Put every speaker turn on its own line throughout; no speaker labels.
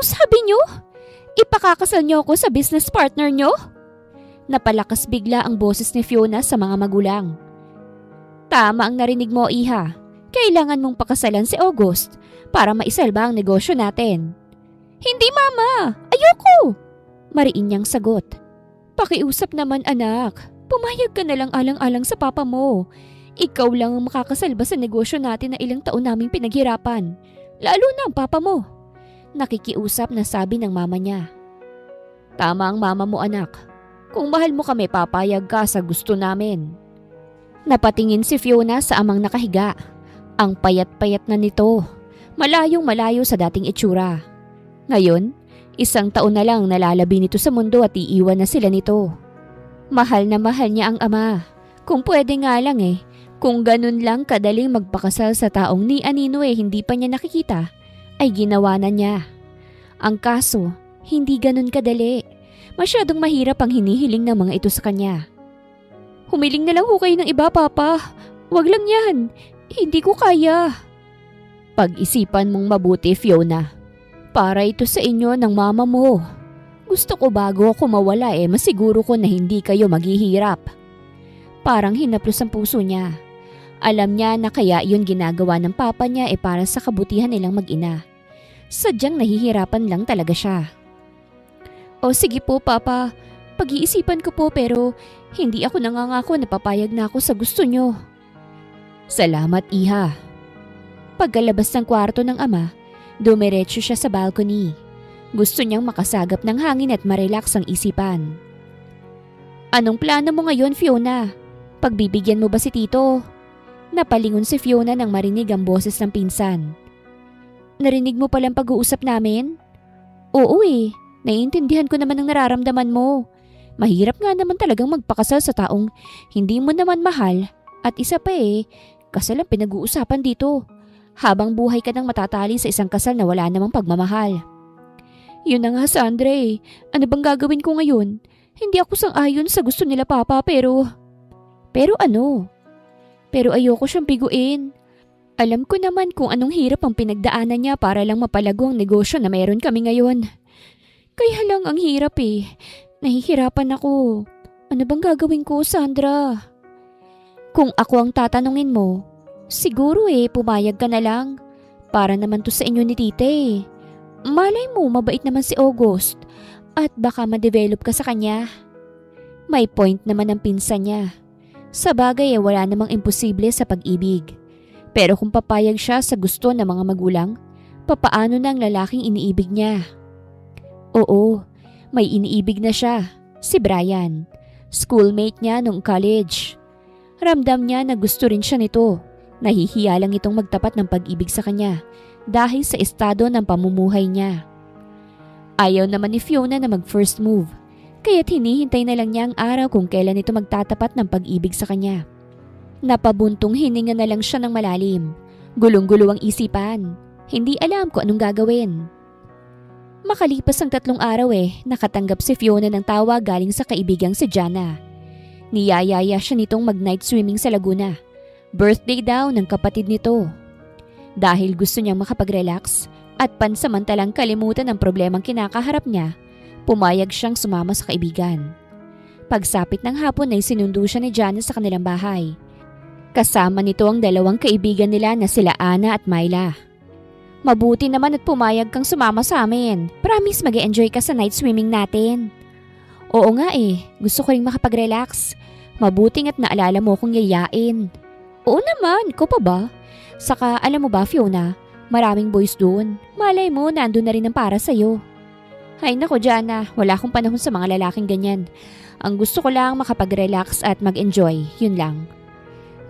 Anong sabi niyo? Ipakakasal niyo ako sa business partner niyo? Napalakas bigla ang boses ni Fiona sa mga magulang. Tama ang narinig mo, Iha. Kailangan mong pakasalan si August para maisalba ang negosyo natin. Hindi, Mama! Ayoko! Mariin niyang sagot. Pakiusap naman, anak. Pumayag ka na lang alang-alang sa papa mo. Ikaw lang ang makakasalba sa negosyo natin na ilang taon naming pinaghirapan. Lalo na ang papa mo. Nakikiusap na sabi ng mama niya. Tama ang mama mo, anak. Kung mahal mo kami, papayag ka sa gusto namin. Napatingin si Fiona sa amang nakahiga. Ang payat-payat na nito. Malayong malayo sa dating itsura. Ngayon, 1 taon na lang nalalabi nito sa mundo at iiwan na sila nito. Mahal na mahal niya ang ama. Kung pwede nga lang kung ganun lang kadaling magpakasal sa taong ni Anino hindi pa niya nakikita, ay ginawa na niya. Ang kaso, hindi ganun kadali. Masyadong mahirap ang hinihiling ng mga ito sa kanya. Humiling na lang ho kayo ng iba, Papa. Wag lang yan. Hindi ko kaya. Pag-isipan mong mabuti, Fiona. Para ito sa inyo ng mama mo. Gusto ko bago ako mawala masiguro ko na hindi kayo maghihirap. Parang hinaplos ang puso niya. Alam niya na kaya yun ginagawa ng papa niya para sa kabutihan nilang mag-ina. Sadyang nahihirapan lang talaga siya. O sige po, Papa. Pag-iisipan ko po pero hindi ako nangangako na papayag na ako sa gusto niyo. Salamat, Iha. Pagkalabas ng kwarto ng ama, dumiretso siya sa balcony. Gusto niyang makasagap ng hangin at marelax ang isipan. Anong plano mo ngayon, Fiona? Pagbibigyan mo ba si Tito? Napalingon si Fiona nang marinig ang boses ng pinsan. Narinig mo palang pag-uusap namin? Oo naiintindihan ko naman ang nararamdaman mo. Mahirap nga naman talagang magpakasal sa taong hindi mo naman mahal at isa pa kasal ang pinag-uusapan dito. Habang buhay ka nang matatali sa isang kasal na wala namang pagmamahal. Yun na nga, Sandra Ano bang gagawin ko ngayon? Hindi ako sang-ayon sa gusto nila, Papa, pero... Pero ano? Pero ayoko siyang biguin. Alam ko naman kung anong hirap ang pinagdaanan niya para lang mapalago ang negosyo na meron kami ngayon. Kaya lang ang hirap Nahihirapan ako. Ano bang gagawin ko, Sandra? Kung ako ang tatanungin mo, siguro pumayag ka na lang. Para naman to sa inyo ni tita Malay mo, mabait naman si August at baka ma-develop ka sa kanya. May point naman ang pinsan niya. Sa bagay wala namang imposible sa pag-ibig. Pero kung papayag siya sa gusto ng mga magulang, papaano na ang lalaking iniibig niya? Oo, may iniibig na siya, si Brian. Schoolmate niya nung college. Ramdam niya na gusto rin siya nito. Nahihiya lang itong magtapat ng pag-ibig sa kanya dahil sa estado ng pamumuhay niya. Ayaw naman ni Fiona na mag-first move, kaya't hinihintay na lang niya ang araw kung kailan ito magtatapat ng pag-ibig sa kanya. Napabuntong hininga na lang siya ng malalim. Gulong-gulo ang isipan. Hindi alam kung anong gagawin. Makalipas ang 3 araw nakatanggap si Fiona ng tawag galing sa kaibigang si Jana. Niyayaya siya nitong mag-night swimming sa Laguna. Birthday daw ng kapatid nito. Dahil gusto niyang makapag-relax at pansamantalang kalimutan ang problemang kinakaharap niya, pumayag siyang sumama sa kaibigan. Pagsapit ng hapon ay sinundo siya ni Jana sa kanilang bahay. Kasama nito ang 2 kaibigan nila na sila Ana at Myla. Mabuti naman at pumayag kang sumama sa amin. Promise mag-e-enjoy ka sa night swimming natin. Oo nga gusto ko ring makapag-relax. Mabuting at naalala mo kong yayain. Oo naman, ko pa ba? Saka alam mo ba, Fiona, maraming boys doon. Malay mo, nandun na rin ang para sa'yo. Hay nako, Jana, wala akong panahon sa mga lalaking ganyan. Ang gusto ko lang makapag-relax at mag-enjoy, yun lang.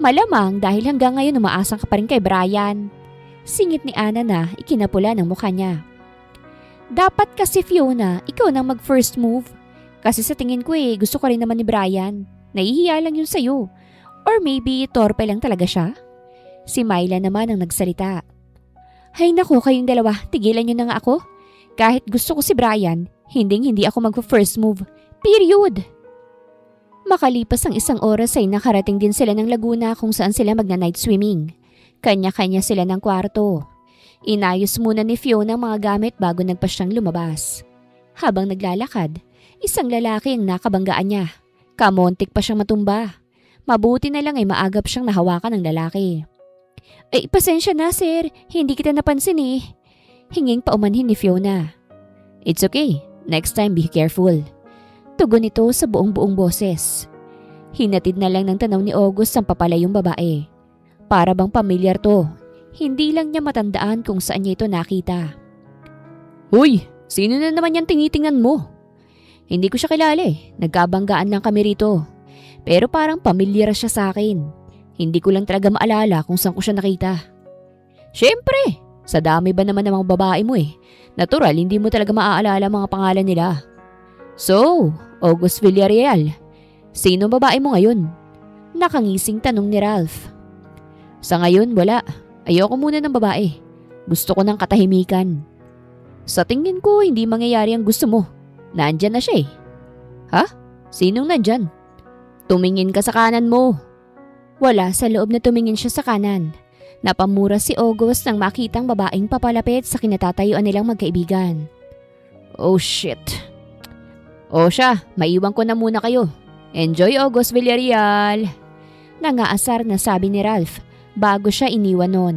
Malamang dahil hanggang ngayon umaasang ka pa rin kay Brian. Singit ni Ana na ikinapula ng mukha niya. Dapat kasi, Fiona, ikaw nang mag-first move. Kasi sa tingin ko gusto ko rin naman ni Brian. Nahihiya lang yun sa'yo. Or maybe torpe lang talaga siya. Si Myla naman ang nagsalita. Hay naku, kayong dalawa, tigilan nyo na nga ako. Kahit gusto ko si Brian, hindi ako mag-first move. Period. Makalipas ang 1 oras ay nakarating din sila ng Laguna kung saan sila magna-night swimming. Kanya-kanya sila ng kwarto. Inayos muna ni Fiona ang mga gamit bago nagpa siyang lumabas. Habang naglalakad, isang lalaki ang nakabanggaan niya. Kamontik pa siyang matumba. Mabuti na lang ay maagap siyang nahawakan ng lalaki. Ay, pasensya na sir, hindi kita napansin eh. Hinging paumanhin ni Fiona. It's okay, next time be careful. Tugon ito sa buong boses. Hinatid na lang ng tanaw ni August ang papalayong babae. Para bang pamilyar to. Hindi lang niya matandaan kung saan niya ito nakita. Hoy, sino na naman yan tinitingnan mo? Hindi ko siya kilala eh. Nagkabanggaan lang kami rito. Pero parang pamilyar siya sa akin. Hindi ko lang talaga maalala kung saan ko siya nakita. Siyempre, sa dami ba naman ng mga babae mo eh. Natural, hindi mo talaga maaalala mga pangalan nila. So, August Villarreal, sino babae mo ngayon? Nakangising tanong ni Ralph. Sa ngayon, wala. Ayoko muna ng babae. Gusto ko ng katahimikan. Sa tingin ko, hindi mangyayari ang gusto mo. Nandyan na siya eh. Ha? Sinong nandyan? Tumingin ka sa kanan mo. Wala sa loob na tumingin siya sa kanan. Napamura si August nang makitang babaeng papalapit sa kinatatayuan nilang magkaibigan. Oh shit. O siya, maiwan ko na muna kayo. Enjoy August Villarreal. Nangaasar na sabi ni Ralph bago siya iniwan nun.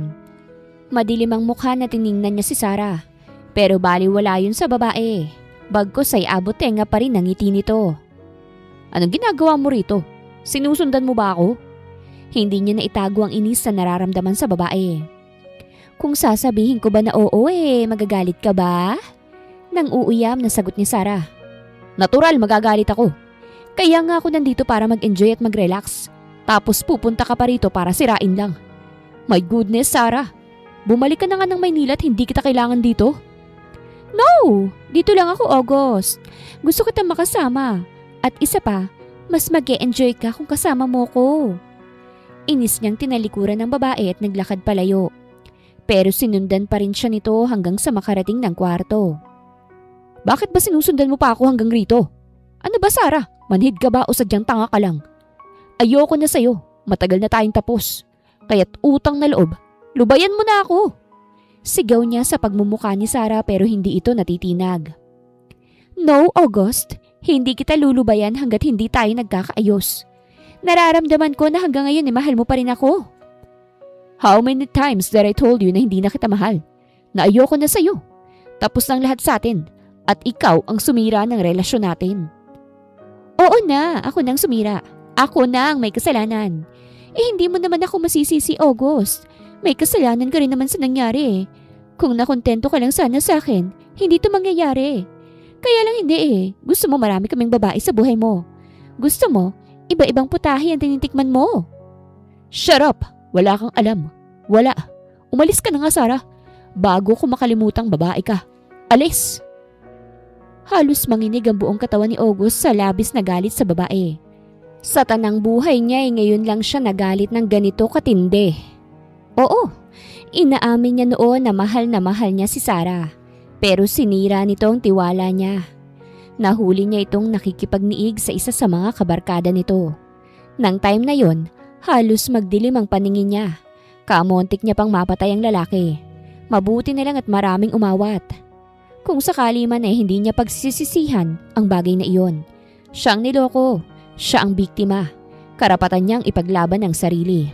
Madilim ang mukha na tiningnan niya si Sarah. Pero baliwala yun sa babae. Bagkus ay abot tenga pa rin ang ngiti nito. Anong ginagawa mo rito? Sinusundan mo ba ako? Hindi niya na itago ang inis na nararamdaman sa babae. Kung sasabihin ko ba na oo magagalit ka ba? Nang uuyam na sagot ni Sarah. Natural, magagalit ako. Kaya nga ako nandito para mag-enjoy at mag-relax. Tapos pupunta ka pa rito para sirain lang. My goodness, Sarah. Bumalik ka na nga ng Maynila at hindi kita kailangan dito. No! Dito lang ako, August. Gusto kita makasama. At isa pa, mas mag-e-enjoy ka kung kasama mo ko. Inis niyang tinalikuran ng babae at naglakad palayo. Pero sinundan pa rin siya nito hanggang sa makarating ng kwarto. Bakit ba sinusundan mo pa ako hanggang rito? Ano ba, Sarah? Manhid ka ba o sadyang tanga ka lang? Ayoko na sa'yo. Matagal na tayong tapos. Kaya't utang na loob. Lubayan mo na ako. Sigaw niya sa pagmumukha ni Sarah pero hindi ito natitinag. No, August. Hindi kita lulubayan hanggat hindi tayo nagkakaayos. Nararamdaman ko na hanggang ngayon mahal mo pa rin ako. How many times that I told you na hindi na kita mahal? Na ayoko na sa'yo. Tapos ng lahat sa atin. At ikaw ang sumira ng relasyon natin. Oo na, ako nang sumira. Ako na ang may kasalanan. Hindi mo naman ako masisisi, August. May kasalanan ka rin naman sa nangyari. Kung nakontento ka lang sana sa akin, hindi ito mangyayari. Kaya lang hindi. Gusto mo marami kaming babae sa buhay mo. Gusto mo, iba-ibang putahe ang tinitikman mo. Shut up! Wala kang alam. Wala. Umalis ka na nga, Sarah. Bago ko makalimutang babae ka. Alis! Halos manginig ang buong katawan ni August sa labis na galit sa babae. Sa tanang buhay niya ay ngayon lang siya nagalit ng ganito katindi. Oo, inaamin niya noon na mahal niya si Sarah. Pero sinira nito ang tiwala niya. Nahuli niya itong nakikipagniig sa isa sa mga kabarkada nito. Nang time na yon, halos magdilim ang paningin niya. Kamontik niya pang mapatay ang lalaki. Mabuti na lang at maraming umawat. Kung sakali man hindi niya pagsisisihan ang bagay na iyon. Siya ang niloko. Siya ang biktima. Karapatan niyang ipaglaban ang sarili.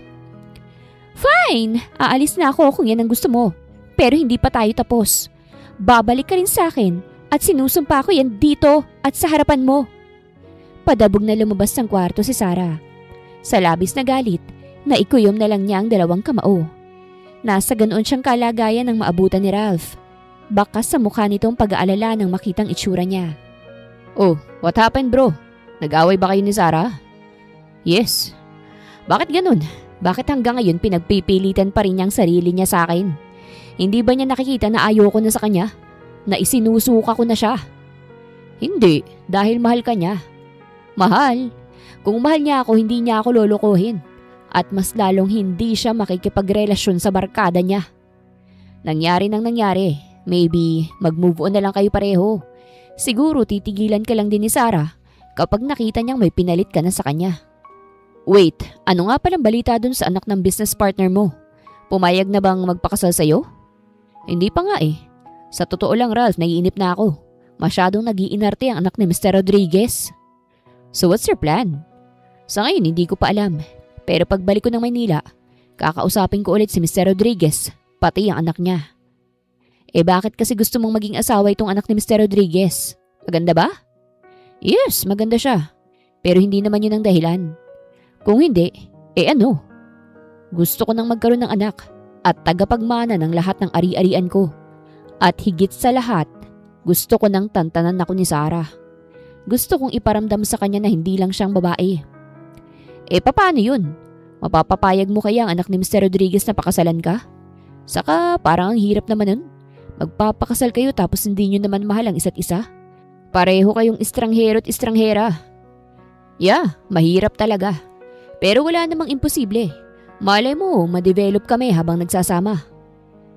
Fine! Aalis na ako kung yan ang gusto mo. Pero hindi pa tayo tapos. Babalik ka rin sa akin at sinusumpa ko yan dito at sa harapan mo. Padabog na lumabas ng kwarto si Sarah. Sa labis na galit, naikuyom na lang niya ang dalawang kamao. Nasa ganoon siyang kalagayan ng maabutan ni Ralph. Bakas sa mukha nitong pag-aalala nang makitang itsura niya. Oh, what happened bro? Nag-away ba kayo ni Sarah? Yes. Bakit ganun? Bakit hanggang ngayon pinagpipilitan pa rin niyang sarili niya sa akin? Hindi ba niya nakikita na ayoko na sa kanya? Na isinusuka ko na siya? Hindi, dahil mahal ka niya. Mahal? Kung mahal niya ako, hindi niya ako lolokohin. At mas lalong hindi siya makikipagrelasyon sa barkada niya. Nangyari nang nangyari. Maybe mag-move on na lang kayo pareho. Siguro titigilan ka lang din ni Sarah kapag nakita niyang may pinalit ka na sa kanya. Wait, ano nga palang balita dun sa anak ng business partner mo? Pumayag na bang magpakasal sa'yo?
Hindi pa nga eh. Sa totoo lang Ralph, naiinip na ako. Masyadong nag-iinarte ang anak ni Mr. Rodriguez. So what's your plan? Sa ngayon hindi ko pa alam. Pero pagbalik ko ng Maynila, kakausapin ko ulit si Mr. Rodriguez, pati ang anak niya. Bakit kasi gusto mong maging asawa itong anak ni Mr. Rodriguez? Maganda ba? Yes, maganda siya. Pero hindi naman yun ang dahilan. Kung hindi, ano? Gusto ko nang magkaroon ng anak at tagapagmana ng lahat ng ari-arian ko. At higit sa lahat, gusto ko nang tantanan ako ni Sarah. Gusto kong iparamdam sa kanya na hindi lang siyang babae. Paano yun? Mapapapayag mo kaya ang anak ni Mr. Rodriguez na pakasalan ka? Saka parang ang hirap naman nun. Magpapakasal kayo tapos hindi nyo naman mahal ang isa't isa? Pareho kayong estranghero at estranghera. Yeah, mahirap talaga. Pero wala namang imposible. Malay mo, ma-develop kami habang nagsasama.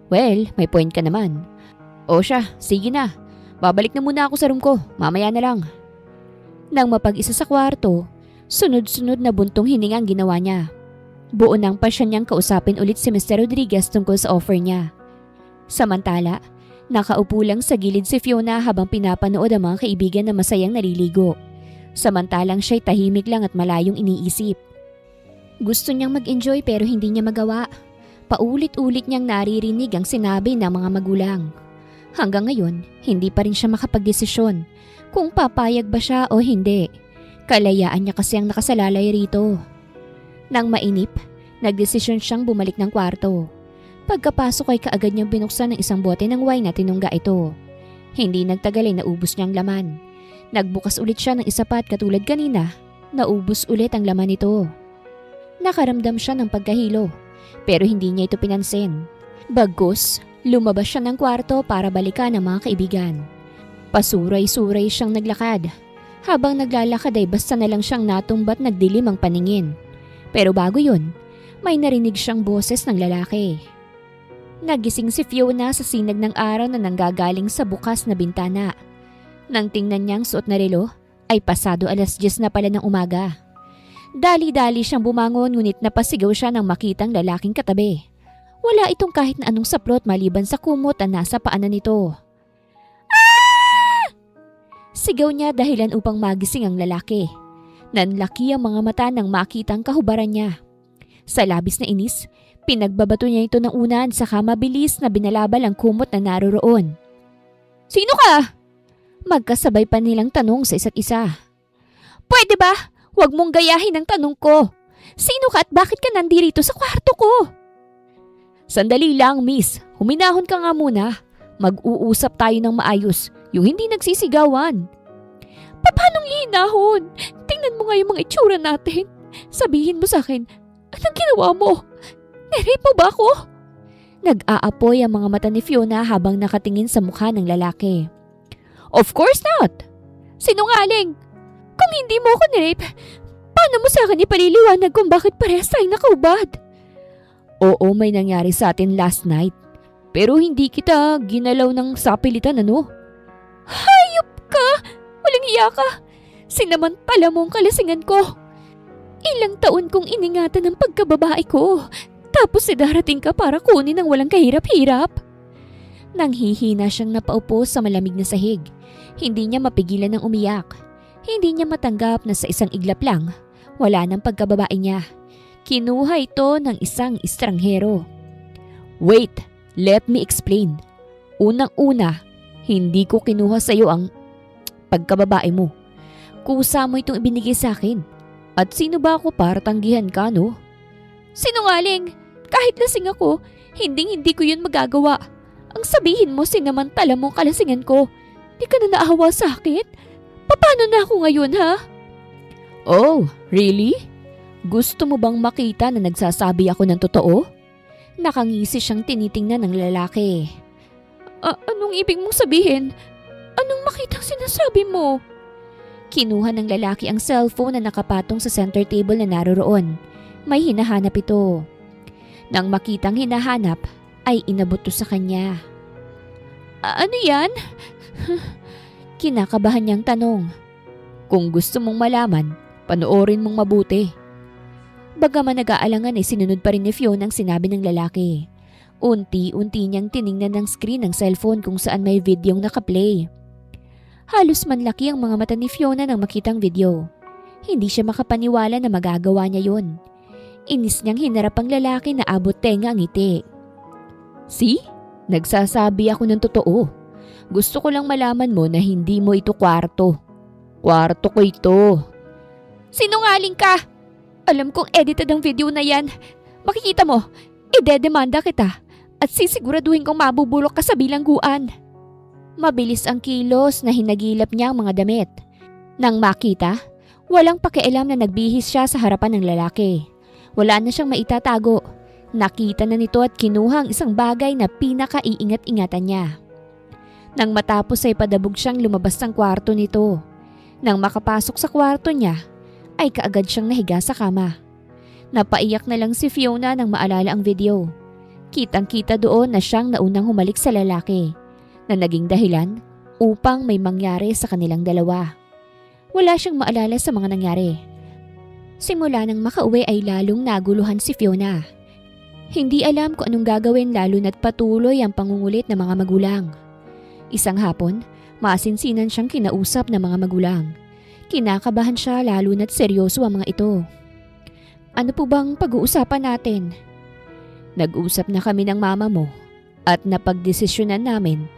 Well, may point ka naman. O siya, sige na. Babalik na muna ako sa room ko, mamaya na lang. Nang mapag-isa sa kwarto, sunod-sunod na buntong hininga ang ginawa niya. Buo nang pasya niyang kausapin ulit si Mr. Rodriguez tungkol sa offer niya. Samantala, nakaupo lang sa gilid si Fiona habang pinapanood ang mga kaibigan na masayang naliligo. Samantalang siya'y tahimik lang at malayong iniisip. Gusto niyang mag-enjoy pero hindi niya magawa. Paulit-ulit niyang naririnig ang sinabi ng mga magulang. Hanggang ngayon, hindi pa rin siya makapagdesisyon kung papayag ba siya o hindi. Kalayaan niya kasi ang nakasalalay rito. Nang mainip, nagdesisyon siyang bumalik ng kwarto. Pagkapasok ay kaagad niyang binuksan ng isang bote ng wine na tinungga ito. Hindi nagtagal ay naubos niyang laman. Nagbukas ulit siya ng isa pa at katulad kanina, naubos ulit ang laman nito. Nakaramdam siya ng pagkahilo, pero hindi niya ito pinansin. Bagkus, lumabas siya ng kwarto para balikan ang mga kaibigan. Pasuray-suray siyang naglakad. Habang naglalakad ay basta na lang siyang natumbat nagdilim ang paningin. Pero bago yun, may narinig siyang boses ng lalaki. Nagising si Fiona sa sinag ng araw na nanggagaling sa bukas na bintana. Nang tingnan niyang suot na relo, ay pasado 10:00 na pala ng umaga. Dali-dali siyang bumangon ngunit napasigaw siya nang makitang lalaking katabi. Wala itong kahit na anong saplot maliban sa kumot na nasa paanan nito. Ah! Sigaw niya dahilan upang magising ang lalaki. Nanlaki ang mga mata nang makitang kahubaran niya. Sa labis na inis, pinagbabato niya ito ng unan saka mabilis na binalabal ang kumot na naroroon. Sino ka? Magkasabay pa nilang tanong sa isa't isa. Pwede ba? Huwag mong gayahin ang tanong ko. Sino ka at bakit ka nandito sa kwarto ko? Sandali lang, miss. Huminahon ka nga muna. Mag-uusap tayo ng maayos, yung hindi nagsisigawan. Paanong hinahon? Tingnan mo nga yung mga itsura natin. Sabihin mo sa akin, anong ginawa mo? Nirape mo ba ako? Nag-aapoy ang mga mata ni Fiona habang nakatingin sa mukha ng lalaki. Of course not! Sinungaling! Kung hindi mo ako nirape, paano mo sa akin ipaliliwanag kung bakit parehas tayong nakaubad? Oo, may nangyari sa atin last night. Pero hindi kita ginalaw ng sapilitan, ano? Hayop ka! Walang hiya ka! Sinamantala mo ang kalasingan ko. Ilang taon kong iningatan ang pagkababae ko. Tapos darating ka para kunin ang walang kahirap-hirap. Nanghihina siyang napaupo sa malamig na sahig. Hindi niya mapigilan ng umiyak. Hindi niya matanggap na sa isang iglap lang, wala ng pagkababae niya. Kinuha ito ng isang estranghero. Wait, let me explain. Unang-una, hindi ko kinuha sa iyo ang pagkababae mo. Kusa mo itong ibinigay sa akin. At sino ba ako para tanggihan ka, no? Sinungaling! Kahit lasing ako, hindi ko yun magagawa. Ang sabihin mo, sinamantala mo kalasingan ko. Di ka na naawa sa akin? Paano na ako ngayon, ha? Oh, really? Gusto mo bang makita na nagsasabi ako ng totoo? Nakangisi siyang tinitingnan ng lalaki. Anong ibig mong sabihin? Anong makitang sinasabi mo? Kinuha ng lalaki ang cellphone na nakapatong sa center table na naroroon. May hinahanap ito. Nang makitang hinahanap, ay inabot to sa kanya. Ano yan? Kinakabahan niyang tanong. Kung gusto mong malaman, panoorin mong mabuti. Bagaman nag-aalangan ay sinunod pa rin ni Fiona ang sinabi ng lalaki.
Unti-unti niyang tiningnan ng screen ng cellphone kung saan may videong nakaplay. Halos manlaki ang mga mata ni Fiona nang makitang video. Hindi siya makapaniwala na magagawa niya yun. Inis niyang hinarap ang lalaki na abot tenga ang ngiti. See? Nagsasabi ako ng totoo. Gusto ko lang malaman mo na hindi mo ito kwarto. Kwarto ko ito. Sinungaling ka! Alam kong edited ang video na yan. Makikita mo, idedemanda kita at sisiguraduhin kong mabubulok ka sa bilangguan. Mabilis ang kilos na hinagilap niya ang mga damit. Nang makita, walang pakialam na nagbihis siya sa harapan ng lalaki. Wala na siyang maitatago. Nakita na nito at kinuha ang isang bagay na pinaka-iingat-ingatan niya. Nang matapos ay padabog siyang lumabas ng kwarto nito. Nang makapasok sa kwarto niya, ay kaagad siyang nahiga sa kama. Napaiyak na lang si Fiona nang maalala ang video. Kitang-kita doon na siyang naunang humalik sa lalaki, na naging dahilan upang may mangyari sa kanilang dalawa. Wala siyang maalala sa mga nangyari. Simula nang makauwi ay lalong naguluhan si Fiona. Hindi alam kung anong gagawin lalo na't patuloy ang pangungulit ng mga magulang. Isang hapon, maasinsinan siyang kinausap ng mga magulang. Kinakabahan siya lalo na't seryoso ang mga ito. Ano po bang pag-uusapan natin? Nag-usap na kami ng mama mo at napagdesisyonan namin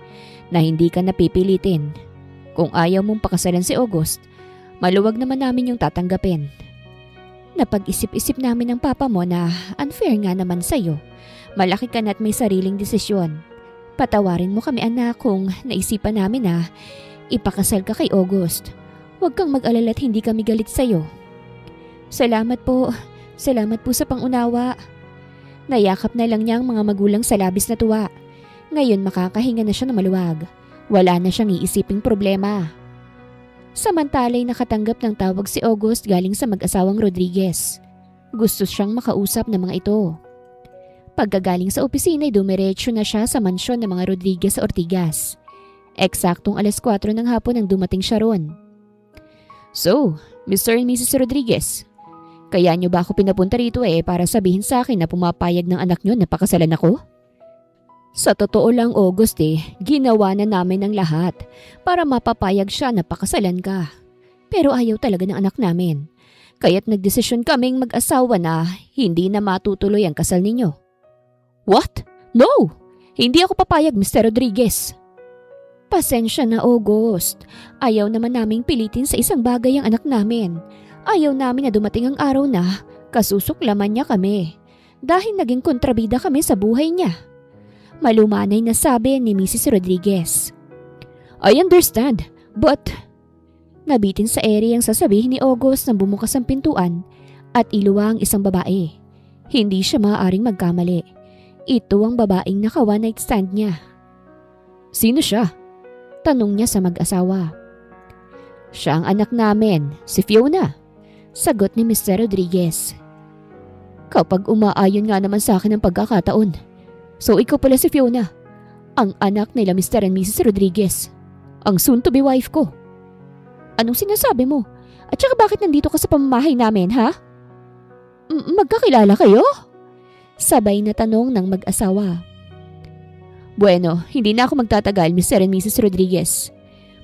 na hindi ka napipilitin. Kung ayaw mong pakasalan si August, maluwag naman namin yung tatanggapin. Napag-isip-isip namin ng papa mo na unfair nga naman sa'yo. Malaki ka na at may sariling desisyon. Patawarin mo kami anak kung naisipan namin na ipakasal ka kay August. Huwag kang mag-alala at hindi kami galit sa'yo. Salamat po. Salamat po sa pangunawa. Nayakap na lang niya ang mga magulang sa labis na tuwa. Ngayon makakahinga na siya na maluwag. Wala na siyang iisiping problema. Samantalay nakatanggap ng tawag si August galing sa mag-asawang Rodriguez. Gusto siyang makausap ng mga ito. Pagkagaling sa opisina ay dumiretso na siya sa mansyon ng mga Rodriguez sa Ortigas. Eksaktong 4:00 ng hapon nang dumating siya ron. So, Mr. and Mrs. Rodriguez, kaya niyo ba ako pinapunta rito para sabihin sa akin na pumapayag ng anak niyo na pakasalan ako? Sa totoo lang August ginawa na namin ang lahat para mapapayag siya na pakasalan ka. Pero ayaw talaga ng anak namin. Kaya't nagdesisyon kaming mag-asawa na hindi na matutuloy ang kasal ninyo. What? No! Hindi ako papayag, Mr. Rodriguez. Pasensya na August. Ayaw naman naming pilitin sa isang bagay ang anak namin. Ayaw namin na dumating ang araw na kasusuklaman niya kami. Dahil naging kontrabida kami sa buhay niya. Malumanay na sabi ni Mrs. Rodriguez. I understand, but... Nabitin sa ere ang sasabihin ni August nang bumukas ang pintuan at iluwa ang isang babae. Hindi siya maaaring magkamali. Ito ang babaeng naka-one night stand niya. Sino siya? Tanong niya sa mag-asawa. Siya ang anak namin, si Fiona. Sagot ni Mr. Rodriguez. Kapag umaayon nga naman sa akin ang pagkakataon. So ikaw pala si Fiona, ang anak nila Mr. and Mrs. Rodriguez, ang soon-to-be wife ko. Anong sinasabi mo? At saka bakit nandito ka sa pamamahay namin, ha? Magkakilala kayo? Sabay na tanong ng mag-asawa. Bueno, hindi na ako magtatagal, Mr. and Mrs. Rodriguez.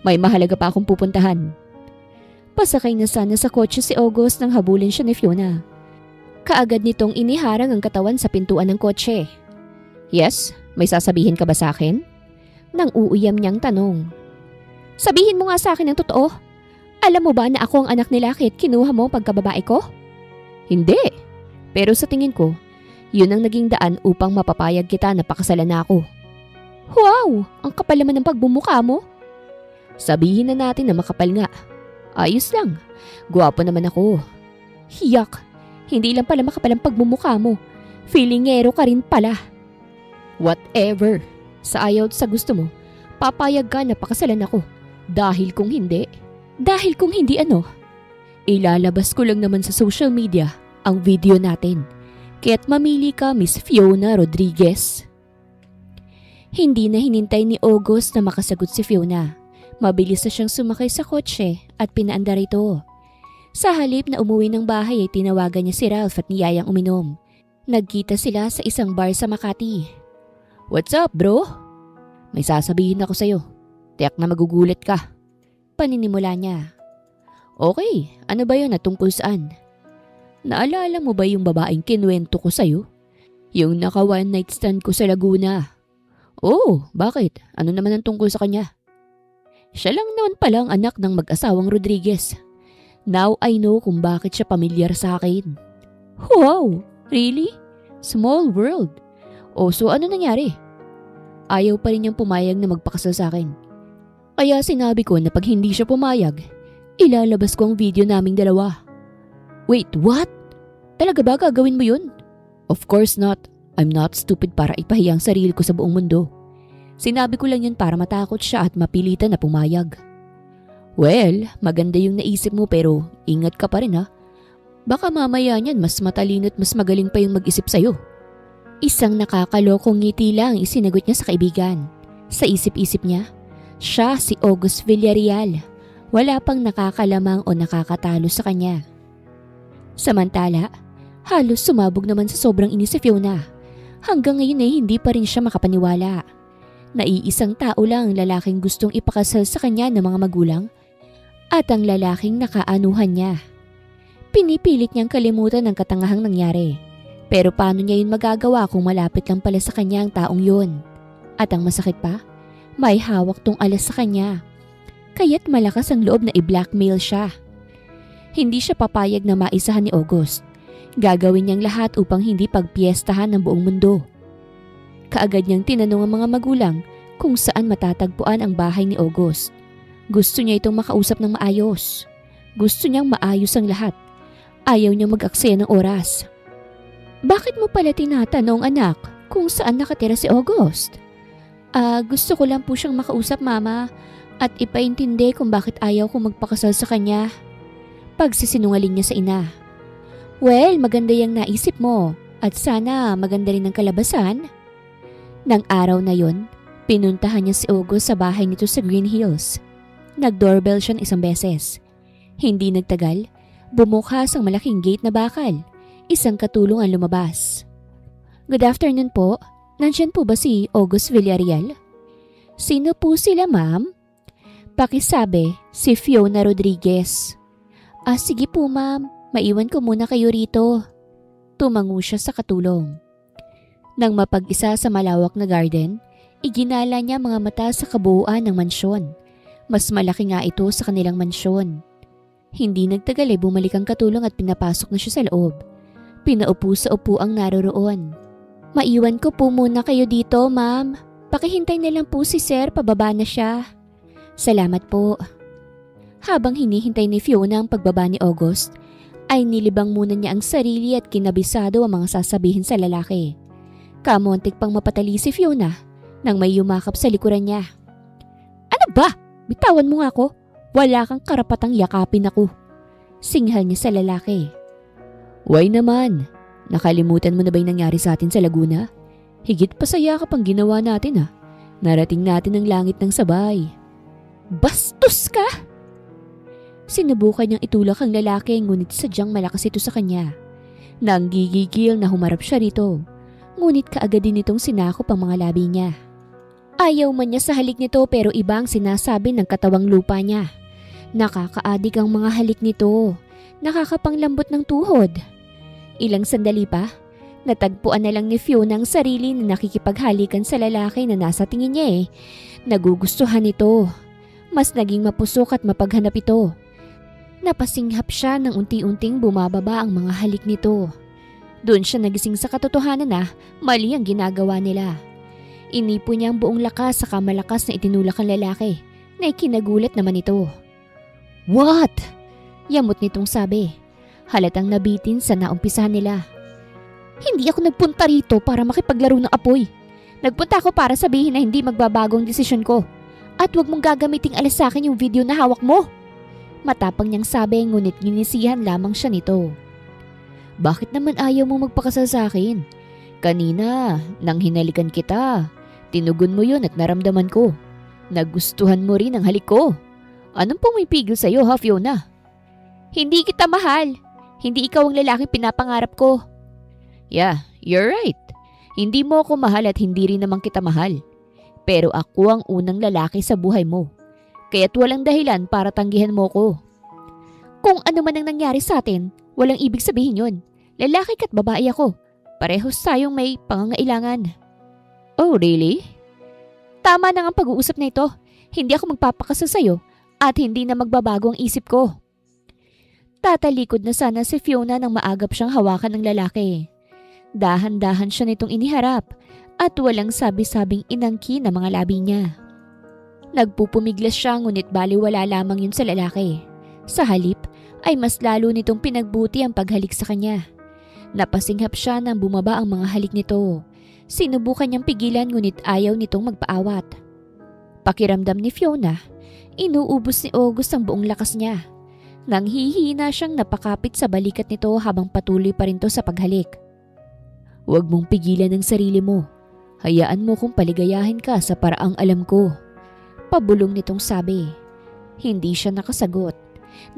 May mahalaga pa akong pupuntahan. Pasakay na sana sa kotse si August nang habulin siya ni Fiona. Kaagad nitong iniharang ang katawan sa pintuan ng kotse. Yes? May sasabihin ka ba sa akin? Nang uuyam niyang tanong. Sabihin mo nga sa akin ang totoo. Alam mo ba na ako ang anak nila kahit kinuha mo ang pagkababae ko? Hindi. Pero sa tingin ko, yun ang naging daan upang mapapayag kita na pakasalan na ako. Wow! Ang kapal naman ng pagbumuka mo. Sabihin na natin na makapal nga. Ayos lang. Gwapo naman ako. Hiyak. Hindi lang pala makapal ang pagbumuka mo. Feelingero ka rin pala. Whatever. Sa ayaw at sa gusto mo, papayag ka na pakasalan ako. Dahil kung hindi ano? Ilalabas ko lang naman sa social media ang video natin. Kaya't mamili ka, Miss Fiona Rodriguez. Hindi na hinintay ni August na makasagot si Fiona. Mabilis na siyang sumakay sa kotse at pinaandar ito. Sa halip na umuwi ng bahay ay tinawagan niya si Ralph at niyayang uminom. Nagkita sila sa isang bar sa Makati.
What's up, bro? May sasabihin ako sa'yo. Tiyak na magugulat ka.
Paninimula niya.
Okay, ano ba yun at tungkol saan? Naalala mo ba yung babaeng kinuwento ko sa'yo? Yung naka one night stand ko sa Laguna. Oh, bakit? Ano naman ang tungkol sa kanya? Siya lang naman palang anak ng mag-asawang Rodriguez. Now I know kung bakit siya pamilyar sa akin. Wow! Really? Small world. O so ano nangyari? Ayaw pa rin niyang pumayag na magpakasal sa akin. Kaya sinabi ko na pag hindi siya pumayag, ilalabas ko ang video naming dalawa. Wait, what? Talaga ba gagawin mo yun? Of course not. I'm not stupid para ipahiya ang sarili ko sa buong mundo. Sinabi ko lang yun para matakot siya at mapilitan na pumayag. Well, maganda yung naisip mo pero ingat ka pa rin ha. Baka mamaya niyan mas matalino at mas magaling pa yung mag-isip sa'yo.
Isang nakakalokong ngiti lang isinagot niya sa kaibigan. Sa isip-isip niya, siya si August Villarreal. Wala pang nakakalamang o nakakatalo sa kanya. Samantala, halos sumabog naman sa sobrang inis si Fiona. Hanggang ngayon ay hindi pa rin siya makapaniwala. Naiisang tao lang ang lalaking gustong ipakasal sa kanya ng mga magulang at ang lalaking nakaanuhan niya. Pinipilit niyang kalimutan ang katangahang nangyari. Pero paano niya yun magagawa kung malapit lang pala sa kanya ang taong yun? At ang masakit pa, may hawak tong alas sa kanya. Kaya't malakas ang loob na i-blackmail siya. Hindi siya papayag na maisahan ni August. Gagawin niyang lahat upang hindi pagpiestahan ng buong mundo. Kaagad niyang tinanong ang mga magulang kung saan matatagpuan ang bahay ni August. Gusto niya itong makausap ng maayos. Gusto niyang maayos ang lahat. Ayaw niyang mag-aksaya ng oras. Bakit mo pala tinatanong anak kung saan nakatira si August? Gusto ko lang po siyang makausap mama at ipaintindi kung bakit ayaw kong magpakasal sa kanya. Pagsisinungaling niya sa ina. Well, maganda yung naisip mo at sana maganda rin ang kalabasan. Nang araw na yon, pinuntahan niya si August sa bahay nito sa Green Hills. Nag-doorbell siya ng isang beses. Hindi nagtagal, bumukas ang malaking gate na bakal. Isang katulong ang lumabas. Good afternoon po. Nandiyan po ba si August Villarreal? Sino po sila, ma'am? Pakisabi, si Fiona Rodriguez. Sige po, ma'am. Maiwan ko muna kayo rito. Tumango siya sa katulong. Nang mapag-isa sa malawak na garden, iginala niya mga mata sa kabuuan ng mansyon. Mas malaki nga ito sa kanilang mansyon. Hindi nagtagal ay bumalik ang katulong at pinapasok na siya sa loob. Pinaupo sa upuang naroroon. Maiwan ko po muna kayo dito, ma'am. Pakihintay na lang po si sir, pababa na siya. Salamat po. Habang hinihintay ni Fiona ang pagbaba ni August, ay nilibang muna niya ang sarili at kinabisado ang mga sasabihin sa lalaki. Kamuntik pang mapatali si Fiona nang may yumakap sa likuran niya. Ano ba? Bitawan mo nga ako. Wala kang karapatang yakapin ako. Singhal niya sa lalaki. Why naman? Nakalimutan mo na ba yung nangyari sa atin sa Laguna? Higit pa sa yakap ang ginawa natin Narating natin ang langit ng sabay. Bastos ka! Sinubukan niyang itulak ang lalaki ngunit sadyang malakas ito sa kanya. Nang gigigil na humarap siya rito. Ngunit kaagad din itong sinakop ang mga labi niya. Ayaw man niya sa halik nito pero iba ang sinasabi ng katawang lupa niya. Nakakaadik ang mga halik nito. Nakakapanglambot ng tuhod. Ilang sandali pa, natagpuan na lang ni Fiona ang sarili na nakikipaghalikan sa lalaki na nasa tingin niya Nagugustuhan ito. Mas naging mapusok at mapaghanap ito. Napasinghap siya nang unti-unting bumababa ang mga halik nito. Doon siya nagising sa katotohanan na mali ang ginagawa nila. Inipo niya ang buong lakas sa malakas na itinulak ang lalaki na ikinagulat naman ito. What? Yamot nitong sabi. Halatang nabitin sa naumpisahan nila. Hindi ako nagpunta rito para makipaglaro ng apoy. Nagpunta ako para sabihin na hindi magbabago ang desisyon ko. At huwag mong gagamiting alas sa akin yung video na hawak mo. Matapang niyang sabi ngunit ginisihan lamang siya nito. Bakit naman ayaw mo magpakasal sa akin? Kanina, nang hinalikan kita, tinugon mo yun at naramdaman ko. Nagustuhan mo rin ang halik ko. Anong pumipigil sa'yo Fiona? Hindi kita mahal. Hindi ikaw ang lalaking pinapangarap ko. Yeah, you're right.
Hindi mo ako mahal at hindi rin naman kita mahal. Pero ako ang unang lalaki sa buhay mo. Kaya't walang dahilan para tanggihan mo ko.
Kung ano man ang nangyari sa atin, walang ibig sabihin yun. Lalaki ka't babae ako. Parehos tayong may pangangailangan.
Oh, really?
Tama na ang pag-uusap na ito. Hindi ako magpapakasal sa'yo at hindi na magbabago ang isip ko. Tatalikod na sana si Fiona nang maagap siyang hawakan ng lalaki. Dahan-dahan siya nitong iniharap at walang sabi-sabing inangkin ng mga labi niya. Nagpupumiglas siya ngunit baliwala lamang yun sa lalaki. Sa halip ay mas lalo nitong pinagbuti ang paghalik sa kanya. Napasinghap siya nang bumaba ang mga halik nito. Sinubukan niyang pigilan ngunit ayaw nitong magpaawat. Pakiramdam ni Fiona, inuubos ni August ang buong lakas niya. Nang hihina siyang napakapit sa balikat nito habang patuloy pa rin to sa paghalik. Huwag mong pigilan ang sarili mo. Hayaan mo kong paligayahin ka sa paraang alam ko. Pabulong nitong sabi. Hindi siya nakasagot.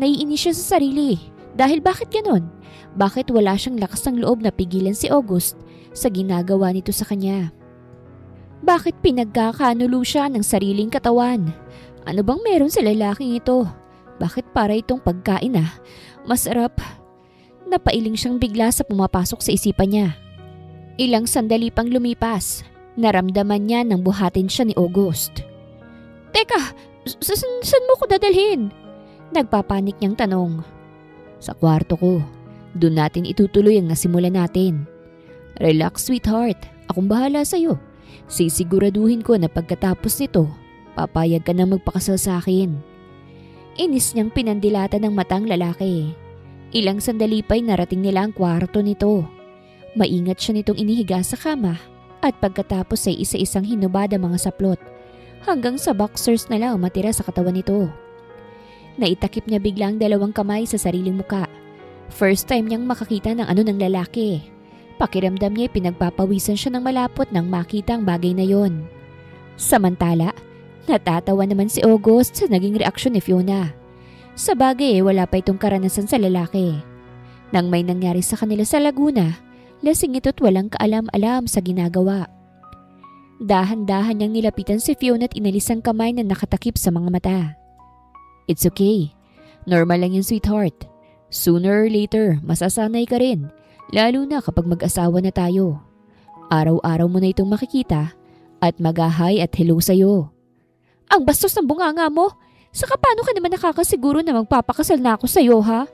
Naiinis siya sa sarili. Dahil bakit ganon? Bakit wala siyang lakas ng loob na pigilan si August sa ginagawa nito sa kanya? Bakit pinagkakanulo siya ng sariling katawan? Ano bang meron sa lalaking ito? Bakit para itong pagkain masarap? Napailing siyang bigla sa pumapasok sa isipan niya. Ilang sandali pang lumipas. Naramdaman niya nang buhatin siya ni August. Teka, saan mo ko dadalhin? Nagpapanik niyang tanong.
Sa kwarto ko. Doon natin itutuloy ang nasimulan natin. Relax, sweetheart. Akong bahala sa'yo. Sisiguraduhin ko na pagkatapos nito, papayag ka na magpakasal sa akin.
Inis niyang pinandilatan ng matang lalaki. Ilang sandali pa'y narating nila ang kwarto nito. Maingat siya nitong inihiga sa kama at pagkatapos ay isa-isang hinubad ang mga saplot hanggang sa boxers na lang matira sa katawan nito. Naitakip niya biglang dalawang kamay sa sariling muka. First time niyang makakita ng ng lalaki. Pakiramdam niya pinagpapawisan siya ng malapot nang makita ang bagay na yon. Samantala, natatawa naman si August sa naging reaksyon ni Fiona. Sa bagay wala pa itong karanasan sa lalaki. Nang may nangyari sa kanila sa Laguna, lasing ito't walang kaalam-alam sa ginagawa. Dahan-dahan niyang nilapitan si Fiona at inalis ang kamay na nakatakip sa mga mata.
It's okay. Normal lang yun, sweetheart. Sooner or later, masasanay ka rin. Lalo na kapag mag-asawa na tayo. Araw-araw mo na itong makikita at mag-hi at hello sa'yo.
Ang bastos ng bunganga mo! Saka paano ka naman nakakasiguro na magpapakasal na ako sa'yo, ha?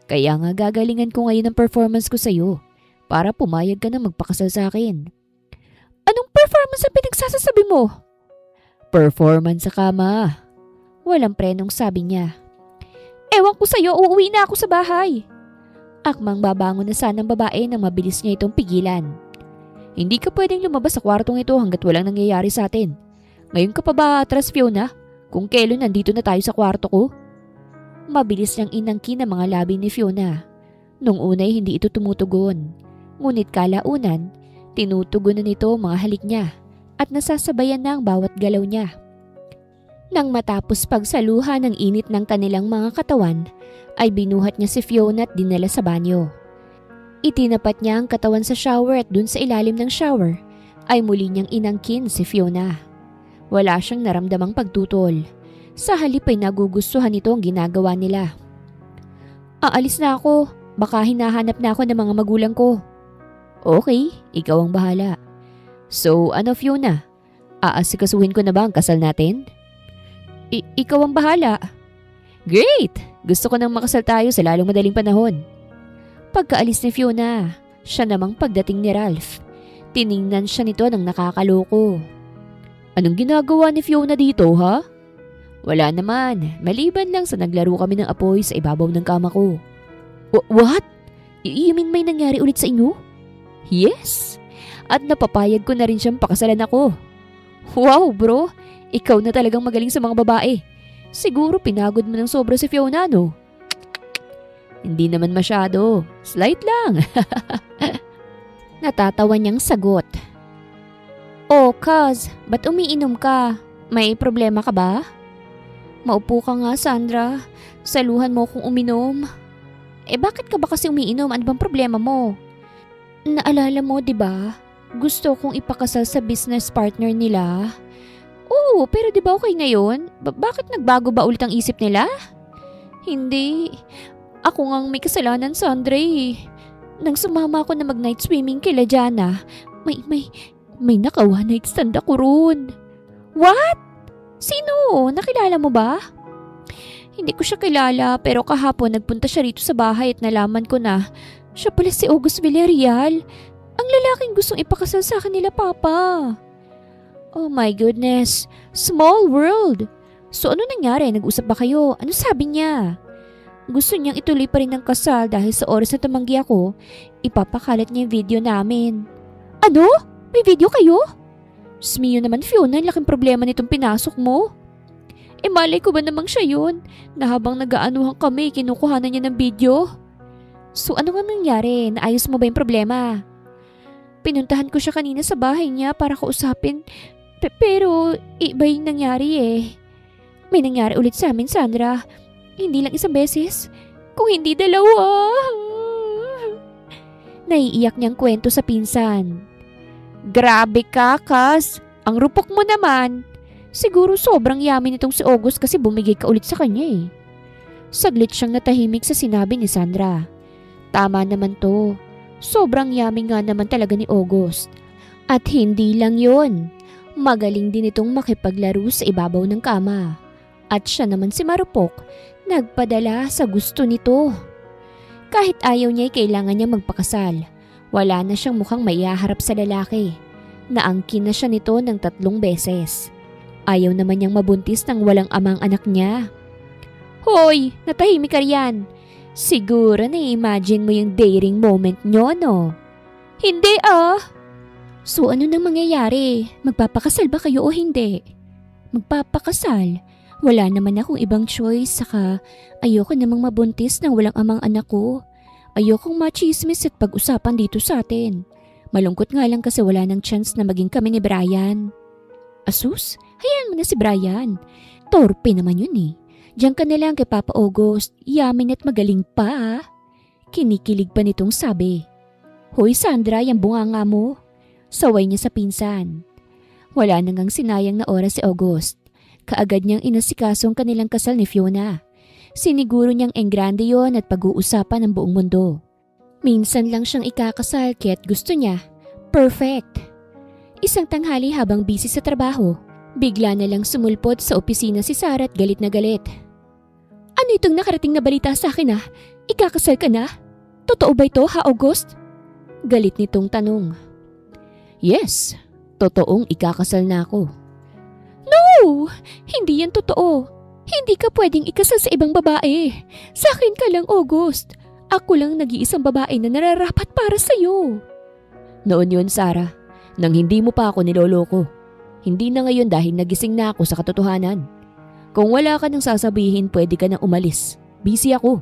Kaya nga gagalingan ko ngayon ang performance ko sa'yo para pumayag ka na magpakasal sa akin.
Anong performance ang pinagsasasabi mo?
Performance sa kama.
Walang prenong sabi niya. Ewan ko sa'yo, uuwi na ako sa bahay. Akmang babangon na sana ang babae nang mabilis niya itong pigilan.
Hindi ka pwedeng lumabas sa kwartong ito hanggat walang nangyayari sa atin. Ngayon ka pa ba atras, Fiona? Kung kailan nandito na tayo sa kwarto ko?
Mabilis niyang inangkin ang mga labi ni Fiona. Nung unay hindi ito tumutugon. Ngunit kalaunan, tinutugon na nito ang mga halik niya at nasasabayan na ang bawat galaw niya. Nang matapos pagsaluhan ng init ng kanilang mga katawan, ay binuhat niya si Fiona at dinala sa banyo. Itinapat niya ang katawan sa shower at dun sa ilalim ng shower ay muli niyang inangkin si Fiona. Wala siyang naramdamang pagtutol. Sa halip ay nagugustuhan nito ang ginagawa nila. Aalis na ako. Baka hinahanap na ako ng mga magulang ko.
Okay, ikaw ang bahala. So ano, Fiona? Aasikasuhin ko na ba ang kasal natin?
Ikaw ang bahala.
Great! Gusto ko nang makasal tayo sa lalong madaling panahon.
Pagkaalis ni Fiona, siya namang pagdating ni Ralph. Tiningnan siya nito ng nakakaloko.
Anong ginagawa ni Fiona dito, ha? Wala naman, maliban lang sa naglaro kami ng apoy sa ibabaw ng kama ko.
What? You mean may nangyari ulit sa inyo?
Yes! At napapayag ko na rin siyang pakasalan ako.
Wow, bro! Ikaw na talagang magaling sa mga babae. Siguro pinagod mo ng sobra si Fiona, no?
Hindi naman masyado. Slight lang.
Natatawa niyang sagot. Oh, Kaz, ba't umiinom ka? May problema ka ba? Maupo ka nga, Sandra. Saluhan mo kung uminom. Bakit ka ba kasi umiinom? Ano bang problema mo? Naalala mo, di ba? Gusto kong ipakasal sa business partner nila. Oo, pero di ba okay na yun? Bakit nagbago ba ulit ang isip nila? Hindi. Ako ngang may kasalanan, Sandra eh. Nang sumama ako na mag-night swimming kila Jana, may naka one night stand ako roon. What? Sino? Nakilala mo ba? Hindi ko siya kilala pero kahapon nagpunta siya rito sa bahay at nalaman ko na siya pala si August Villarreal. Ang lalaking gustong ipakasal sa akin nila Papa. Oh my goodness. Small world. So ano nangyari? Nag-usap ba kayo? Ano sabi niya? Gusto niyang ituloy pa rin ang kasal dahil sa oras na tumanggi ako, ipapakalat niya yung video namin. Ano? May video kayo? Smiyo naman Fiona, laking problema nitong pinasok mo. Malay ko ba namang siya yun? Na habang nag-aanuhan kami, kinukuhanan niya ng video. So ano nga nangyari? Naayos mo ba yung problema? Pinuntahan ko siya kanina sa bahay niya para kausapin. Pero iba yung nangyari eh. May nangyari ulit sa amin, Sandra. Hindi lang isang beses, kung hindi dalawa. Naiiyak niyang kwento sa pinsan. Grabe ka, Kas. Ang rupok mo naman. Siguro sobrang yaman nitong si August kasi bumigay ka ulit sa kanya eh. Saglit siyang natahimik sa sinabi ni Sandra. Tama naman to. Sobrang yaman nga naman talaga ni August. At hindi lang yon. Magaling din itong makipaglaro sa ibabaw ng kama. At siya naman si Marupok, nagpadala sa gusto nito. Kahit ayaw niya ay kailangan niya magpakasal. Wala na siyang mukhang maihaharap sa lalaki. Naangkin na siya nito ng 3 beses. Ayaw naman niyang mabuntis ng walang amang anak niya. Hoy, natahimik ka riyan. Siguro na-imagine mo yung daring moment niyo, no? Hindi ah. So ano nang mangyayari? Magpapakasal ba kayo o hindi? Magpapakasal? Wala naman akong ibang choice, saka ayoko namang mabuntis ng walang amang anak ko. Ayokong machismis at pag-usapan dito sa atin. Malungkot nga lang kasi wala nang chance na maging kami ni Brian. Asus, hayaan mo na si Brian. Torpe naman yun eh. Diyan ka na lang kay Papa August, yamin at magaling pa. Kinikilig pa nitong sabi. Hoy Sandra, yung bunganga mo. Saway niya sa pinsan. Wala nang sinayang na oras si August. Kaagad niyang inasikaso ang kanilang kasal ni Fiona. Siniguro niyang enggrande yon at pag-uusapan ng buong mundo. Minsan lang siyang ikakasal kaya't gusto niya. Perfect! Isang tanghali habang busy sa trabaho, bigla na lang sumulpot sa opisina si Sarah at galit na galit. Ano itong nakarating na balita sa akin ah? Ikakasal ka na? Totoo ba ito ha August? Galit nitong tanong. Yes, totoong ikakasal na ako. No! Hindi yan totoo. Hindi ka pwedeng ikasal sa ibang babae. Sa akin ka lang, August. Ako lang nag-iisang babae na nararapat para sa'yo. Noon yun, Sarah, nang hindi mo pa ako niloloko. Hindi na ngayon dahil nagising na ako sa katotohanan. Kung wala ka nang sasabihin, pwede ka nang umalis. Busy ako.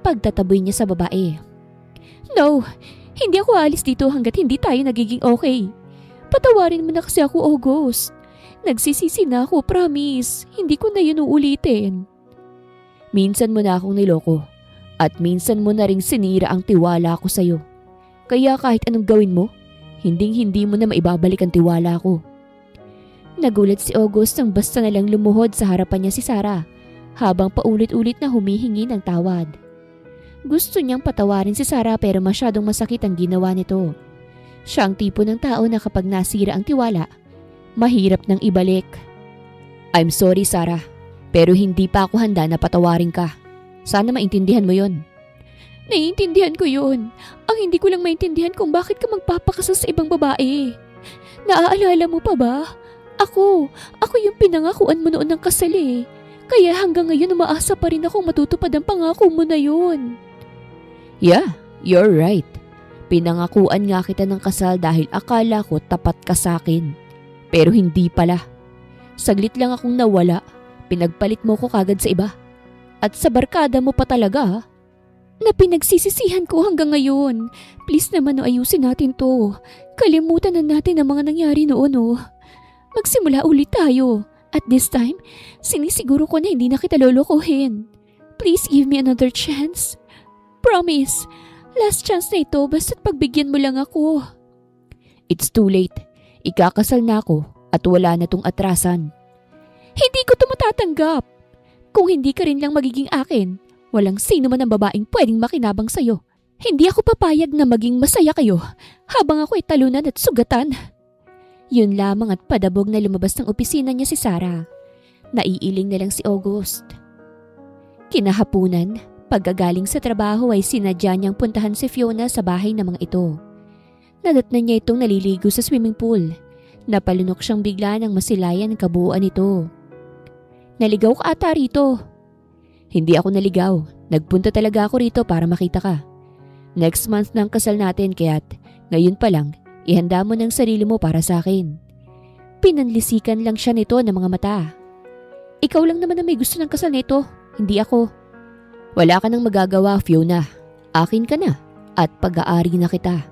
Pagtataboy niya sa babae. No, hindi ako alis dito hanggat hindi tayo nagiging okay. Patawarin mo na kasi ako, August. Nagsisisi na ako, promise. Hindi ko na yun uulitin. Minsan mo na akong niloko. At minsan mo na ring sinira ang tiwala ko sa'yo. Kaya kahit anong gawin mo, hindi mo na maibabalik ang tiwala ko. Nagulat si August nang basta na lang lumuhod sa harapan niya si Sarah, habang paulit-ulit na humihingi ng tawad. Gusto niyang patawarin si Sarah pero masyadong masakit ang ginawa nito. Siya ang tipo ng tao na kapag nasira ang tiwala, mahirap nang ibalik. I'm sorry, Sarah, pero hindi pa ako handa na patawarin ka. Sana maintindihan mo yon. Naiintindihan ko yun. Ang hindi ko lang maintindihan kung bakit ka magpapakasal sa ibang babae. Naaalala mo pa ba? Ako yung pinangakuan mo noon ng kasal eh. Kaya hanggang ngayon umaasa pa rin akong matutupad ang pangako mo na yun. Yeah, you're right. Pinangakuan nga kita ng kasal dahil akala ko tapat ka sa akin. Pero hindi pala. Saglit lang akong nawala. Pinagpalit mo ko kagad sa iba. At sa barkada mo pa talaga. Na pinagsisisihan ko hanggang ngayon. Please naman ayusin natin to. Kalimutan na natin ang mga nangyari noon Magsimula ulit tayo. At this time, sinisiguro ko na hindi na kita lolokohin. Please give me another chance. Promise. Last chance na ito basta't pagbigyan mo lang ako.
It's too late. Ikakasal na ako at wala na tong atrasan.
Hindi ko ito matatanggap. Kung hindi ka rin lang magiging akin, walang sino man ang babaeng pwedeng makinabang sa'yo. Hindi ako papayag na maging masaya kayo habang ako ay talunan at sugatan. Yun lamang at padabog na lumabas ng opisina niya si Sarah. Naiiling na lang si August. Kinahapunan, pagkagaling sa trabaho ay sinadya niyang puntahan si Fiona sa bahay ng mga ito. Nadatnan niya itong naliligo sa swimming pool. Napalunok siyang bigla nang masilayan ang kabuuan nito. Naligaw ka ata rito.
Hindi ako naligaw. Nagpunta talaga ako rito para makita ka. Next month na ang kasal natin kaya't ngayon pa lang, ihanda mo ng sarili mo para sa akin.
Pinanlisikan lang siya nito ng mga mata. Ikaw lang naman na may gusto ng kasal nito, hindi ako.
Wala ka nang magagawa, Fiona. Akin ka na at pag-aari na kita.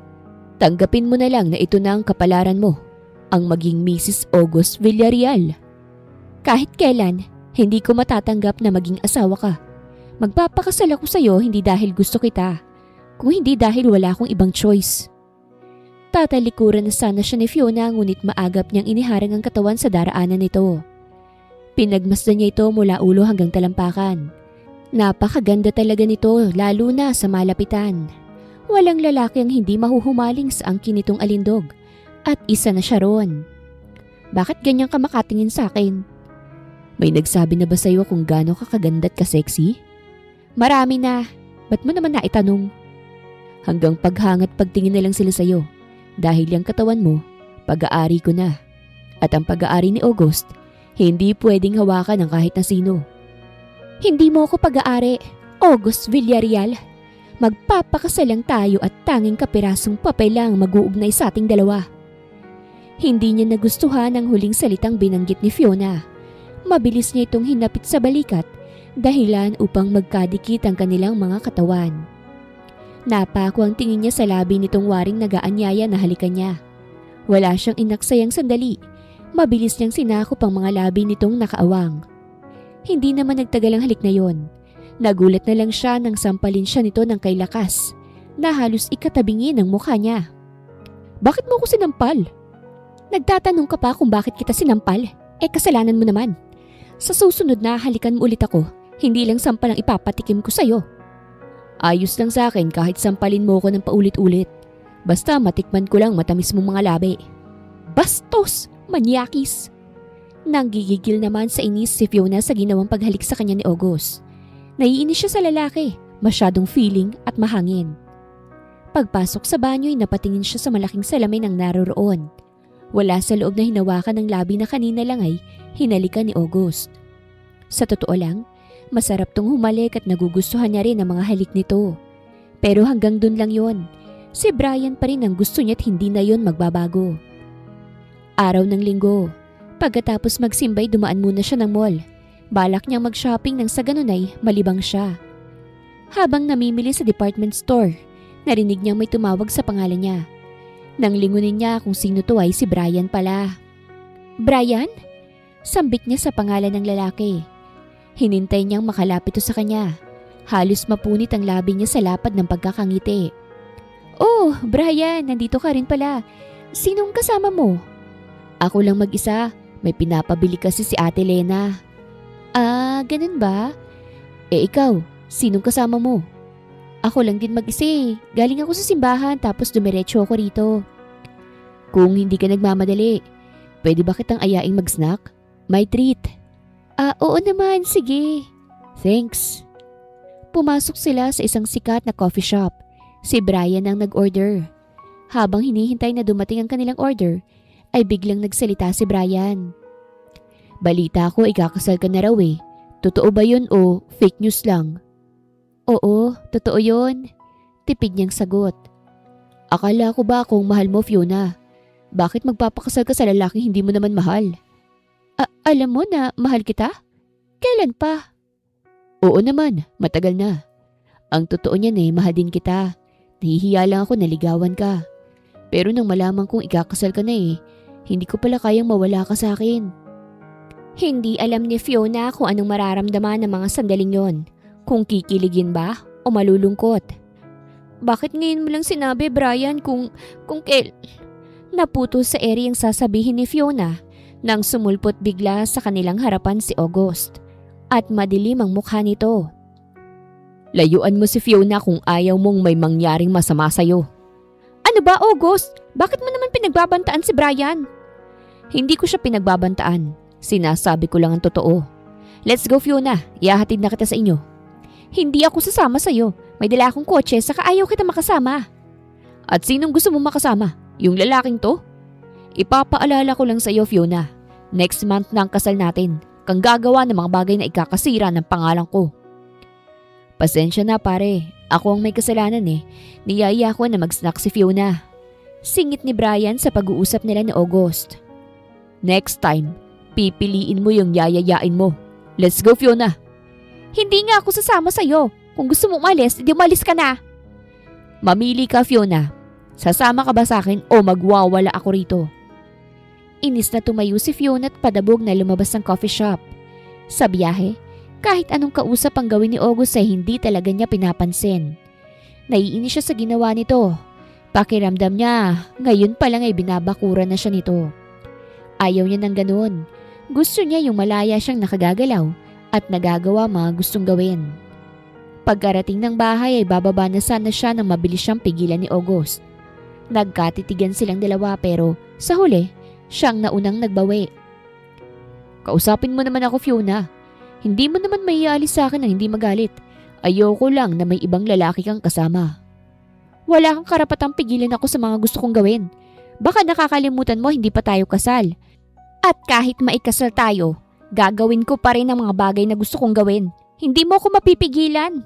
Tanggapin mo na lang na ito na ang kapalaran mo, ang maging Mrs. August Villarreal.
Kahit kailan, hindi ko matatanggap na maging asawa ka. Magpapakasal ako sa'yo hindi dahil gusto kita, kung hindi dahil wala akong ibang choice. Tatalikuran na sana siya ni Fiona ngunit maagap niyang iniharang ang katawan sa daraanan nito. Pinagmasdan niya ito mula ulo hanggang talampakan. Napakaganda talaga nito lalo na sa malapitan. Walang lalaki ang hindi mahuhumaling sa angkin nitong alindog at isa na siya ron. Bakit ganyan ka makatingin sa akin?
May nagsabi na ba sa'yo kung gaano ka kaganda at ka-sexy?
Marami na. Ba't mo naman naitanong?
Hanggang paghangat pagtingin na lang sila sa'yo. Dahil yung katawan mo, pag-aari ko na. At ang pag-aari ni August, hindi pwedeng hawakan ng kahit na sino.
Hindi mo ako pag-aari, August Villarreal. Magpapakasal lang tayo at tanging kapirasong papel lang mag-uugnay sa ating dalawa. Hindi niya nagustuhan ang huling salitang binanggit ni Fiona. Mabilis niya itong hinapit sa balikat, dahilan upang magkadikit ang kanilang mga katawan. Napako ang tingin niya sa labi nitong waring nagaanyaya na halikan niya. Wala siyang inaksayang sandali. Mabilis niyang sinakop ang mga labi nitong nakaawang. Hindi naman nagtagal ang halik na yon. Nagulat na lang siya nang sampalin siya nito ng kay lakas na halos ikatabingin ang mukha niya. Bakit mo ko sinampal? Nagtatanong ka pa kung bakit kita sinampal? Kasalanan mo naman. Sa susunod na halikan mo ulit ako, hindi lang sampal ang ipapatikim ko sa'yo.
Ayos lang sa akin kahit sampalin mo ko ng paulit-ulit. Basta matikman ko lang matamis mong mga labi.
Bastos! Manyakis! Nanggigigil naman sa inis si Fiona sa ginawang paghalik sa kanya ni August. Naiinis siya sa lalaki, masyadong feeling at mahangin. Pagpasok sa banyo'y napatingin siya sa malaking salamin ang naroroon. Wala sa loob na hinawakan ng labi na kanina lang ay hinalikan ni August. Sa totoo lang, masarap tong humalik at nagugustuhan niya rin ang mga halik nito. Pero hanggang dun lang yon. Si Brian pa rin ang gusto niya at hindi na yon magbabago. Araw ng linggo. Pagkatapos magsimbay dumaan muna siya ng mall. Balak niyang mag-shopping nang sa ganun ay malibang siya. Habang namimili sa department store, narinig niyang may tumawag sa pangalan niya. Nang lingunin niya kung sino to ay si Brian pala. Brian? Sambit niya sa pangalan ng lalaki. Hinintay niyang makalapit to sa kanya. Halos mapunit ang labi niya sa lapad ng pagkakangiti. Oh, Brian, nandito ka rin pala. Sinong kasama mo?
Ako lang mag-isa. May pinapabili kasi si Ate Lena.
Ah, ganun ba?
Ikaw, sinong kasama mo?
Ako lang din mag-isa eh. Galing ako sa simbahan tapos dumiretso ako rito.
Kung hindi ka nagmamadali, pwede ba kitang ayaing mag-snack? May treat.
Oo naman, sige.
Thanks.
Pumasok sila sa isang sikat na coffee shop. Si Brian ang nag-order. Habang hinihintay na dumating ang kanilang order, ay biglang nagsalita si Brian.
Balita ko ikakasal ka na raw eh. Totoo ba yun o fake news lang?
Oo, totoo yun. Tipid niyang sagot.
Akala ko ba kung mahal mo, Fiona? Bakit magpapakasal ka sa lalaking hindi mo naman mahal?
Alam mo na mahal kita? Kailan pa?
Oo naman, matagal na. Ang totoo niyan eh, mahal din kita. Nahihiya lang ako na ligawan ka. Pero nang malaman kong ikakasal ka na eh, hindi ko pala kayang mawala ka sa akin.
Hindi alam ni Fiona kung anong mararamdaman ng mga sandaling yon. Kung kikiligin ba o malulungkot. Bakit ngayon mo lang sinabi, Brian, kung Naputo sa ere ang sasabihin ni Fiona nang sumulpot bigla sa kanilang harapan si August at madilim ang mukha nito.
Layuan mo si Fiona kung ayaw mong may mangyaring masama sa'yo.
Ano ba, August? Bakit mo naman pinagbabantaan si Brian?
Hindi ko siya pinagbabantaan. Sinasabi ko lang ang totoo. Let's go, Fiona. Ihahatid na kita sa inyo.
Hindi ako sasama sa'yo. May dala akong kotse saka ayaw kita makasama.
At sinong gusto mong makasama? Yung lalaking to? Ipapaalala ko lang sa iyo, Fiona. Next month na ang kasal natin. Kang gagawa ng mga bagay na ikakasira ng pangalan ko. Pasensya na pare. Ako ang may kasalanan eh. Niyaya ko na mag-snack si Fiona.
Singit ni Brian sa pag-uusap nila ni August.
Next time, pipiliin mo yung yayayain mo. Let's go, Fiona.
Hindi nga ako sasama sa'yo. Kung gusto mo umalis, di umalis ka na.
Mamili ka, Fiona. Sasama ka ba sa akin o magwawala ako rito?
Inis na tumayo si Fiona at padabog na lumabas ng coffee shop. Sa biyahe, kahit anong kausap ang gawin ni August ay hindi talaga niya pinapansin. Naiinis siya sa ginawa nito. Pakiramdam niya, ngayon pa lang ay binabakuran na siya nito. Ayaw niya ng ganun. Gusto niya yung malaya siyang nakagagalaw at nagagawa mga gustong gawin. Pagkarating ng bahay ay bababa na sana siya nang mabilis siyang pigilan ni August. Nagkatitigan silang dalawa pero sa huli, siyang naunang nagbawi.
Kausapin mo naman ako, Fiona. Hindi mo naman maiaalis sa akin na hindi magalit. Ayoko lang na may ibang lalaki kang kasama.
Wala kang karapatang pigilan ako sa mga gusto kong gawin. Baka nakakalimutan mo hindi pa tayo kasal. At kahit maikasal tayo, gagawin ko pa rin ang mga bagay na gusto kong gawin. Hindi mo ako mapipigilan.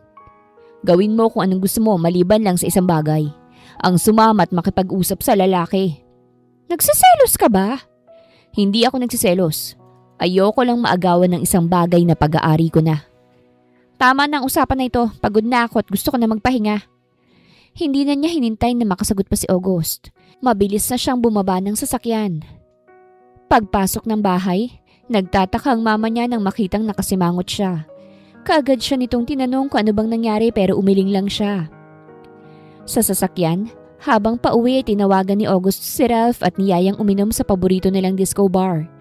Gawin mo kung anong gusto mo maliban lang sa isang bagay. Ang sumama at makipag-usap sa lalaki.
Nagsiselos ka ba?
Hindi ako nagsiselos. Ayoko lang maagawan ng isang bagay na pag-aari ko na.
Tama na ang usapan na ito. Pagod na ako at gusto ko na magpahinga. Hindi na niya hinintay na makasagot pa si August. Mabilis na siyang bumaba ng sasakyan. Pagpasok ng bahay, nagtataka ang mama niya nang makitang nakasimangot siya. Kaagad siya nitong tinanong kung ano bang nangyari pero umiling lang siya. Sa sasakyan, habang pauwi ay tinawagan ni August si Ralph at niyayang uminom sa paborito nilang disco bar.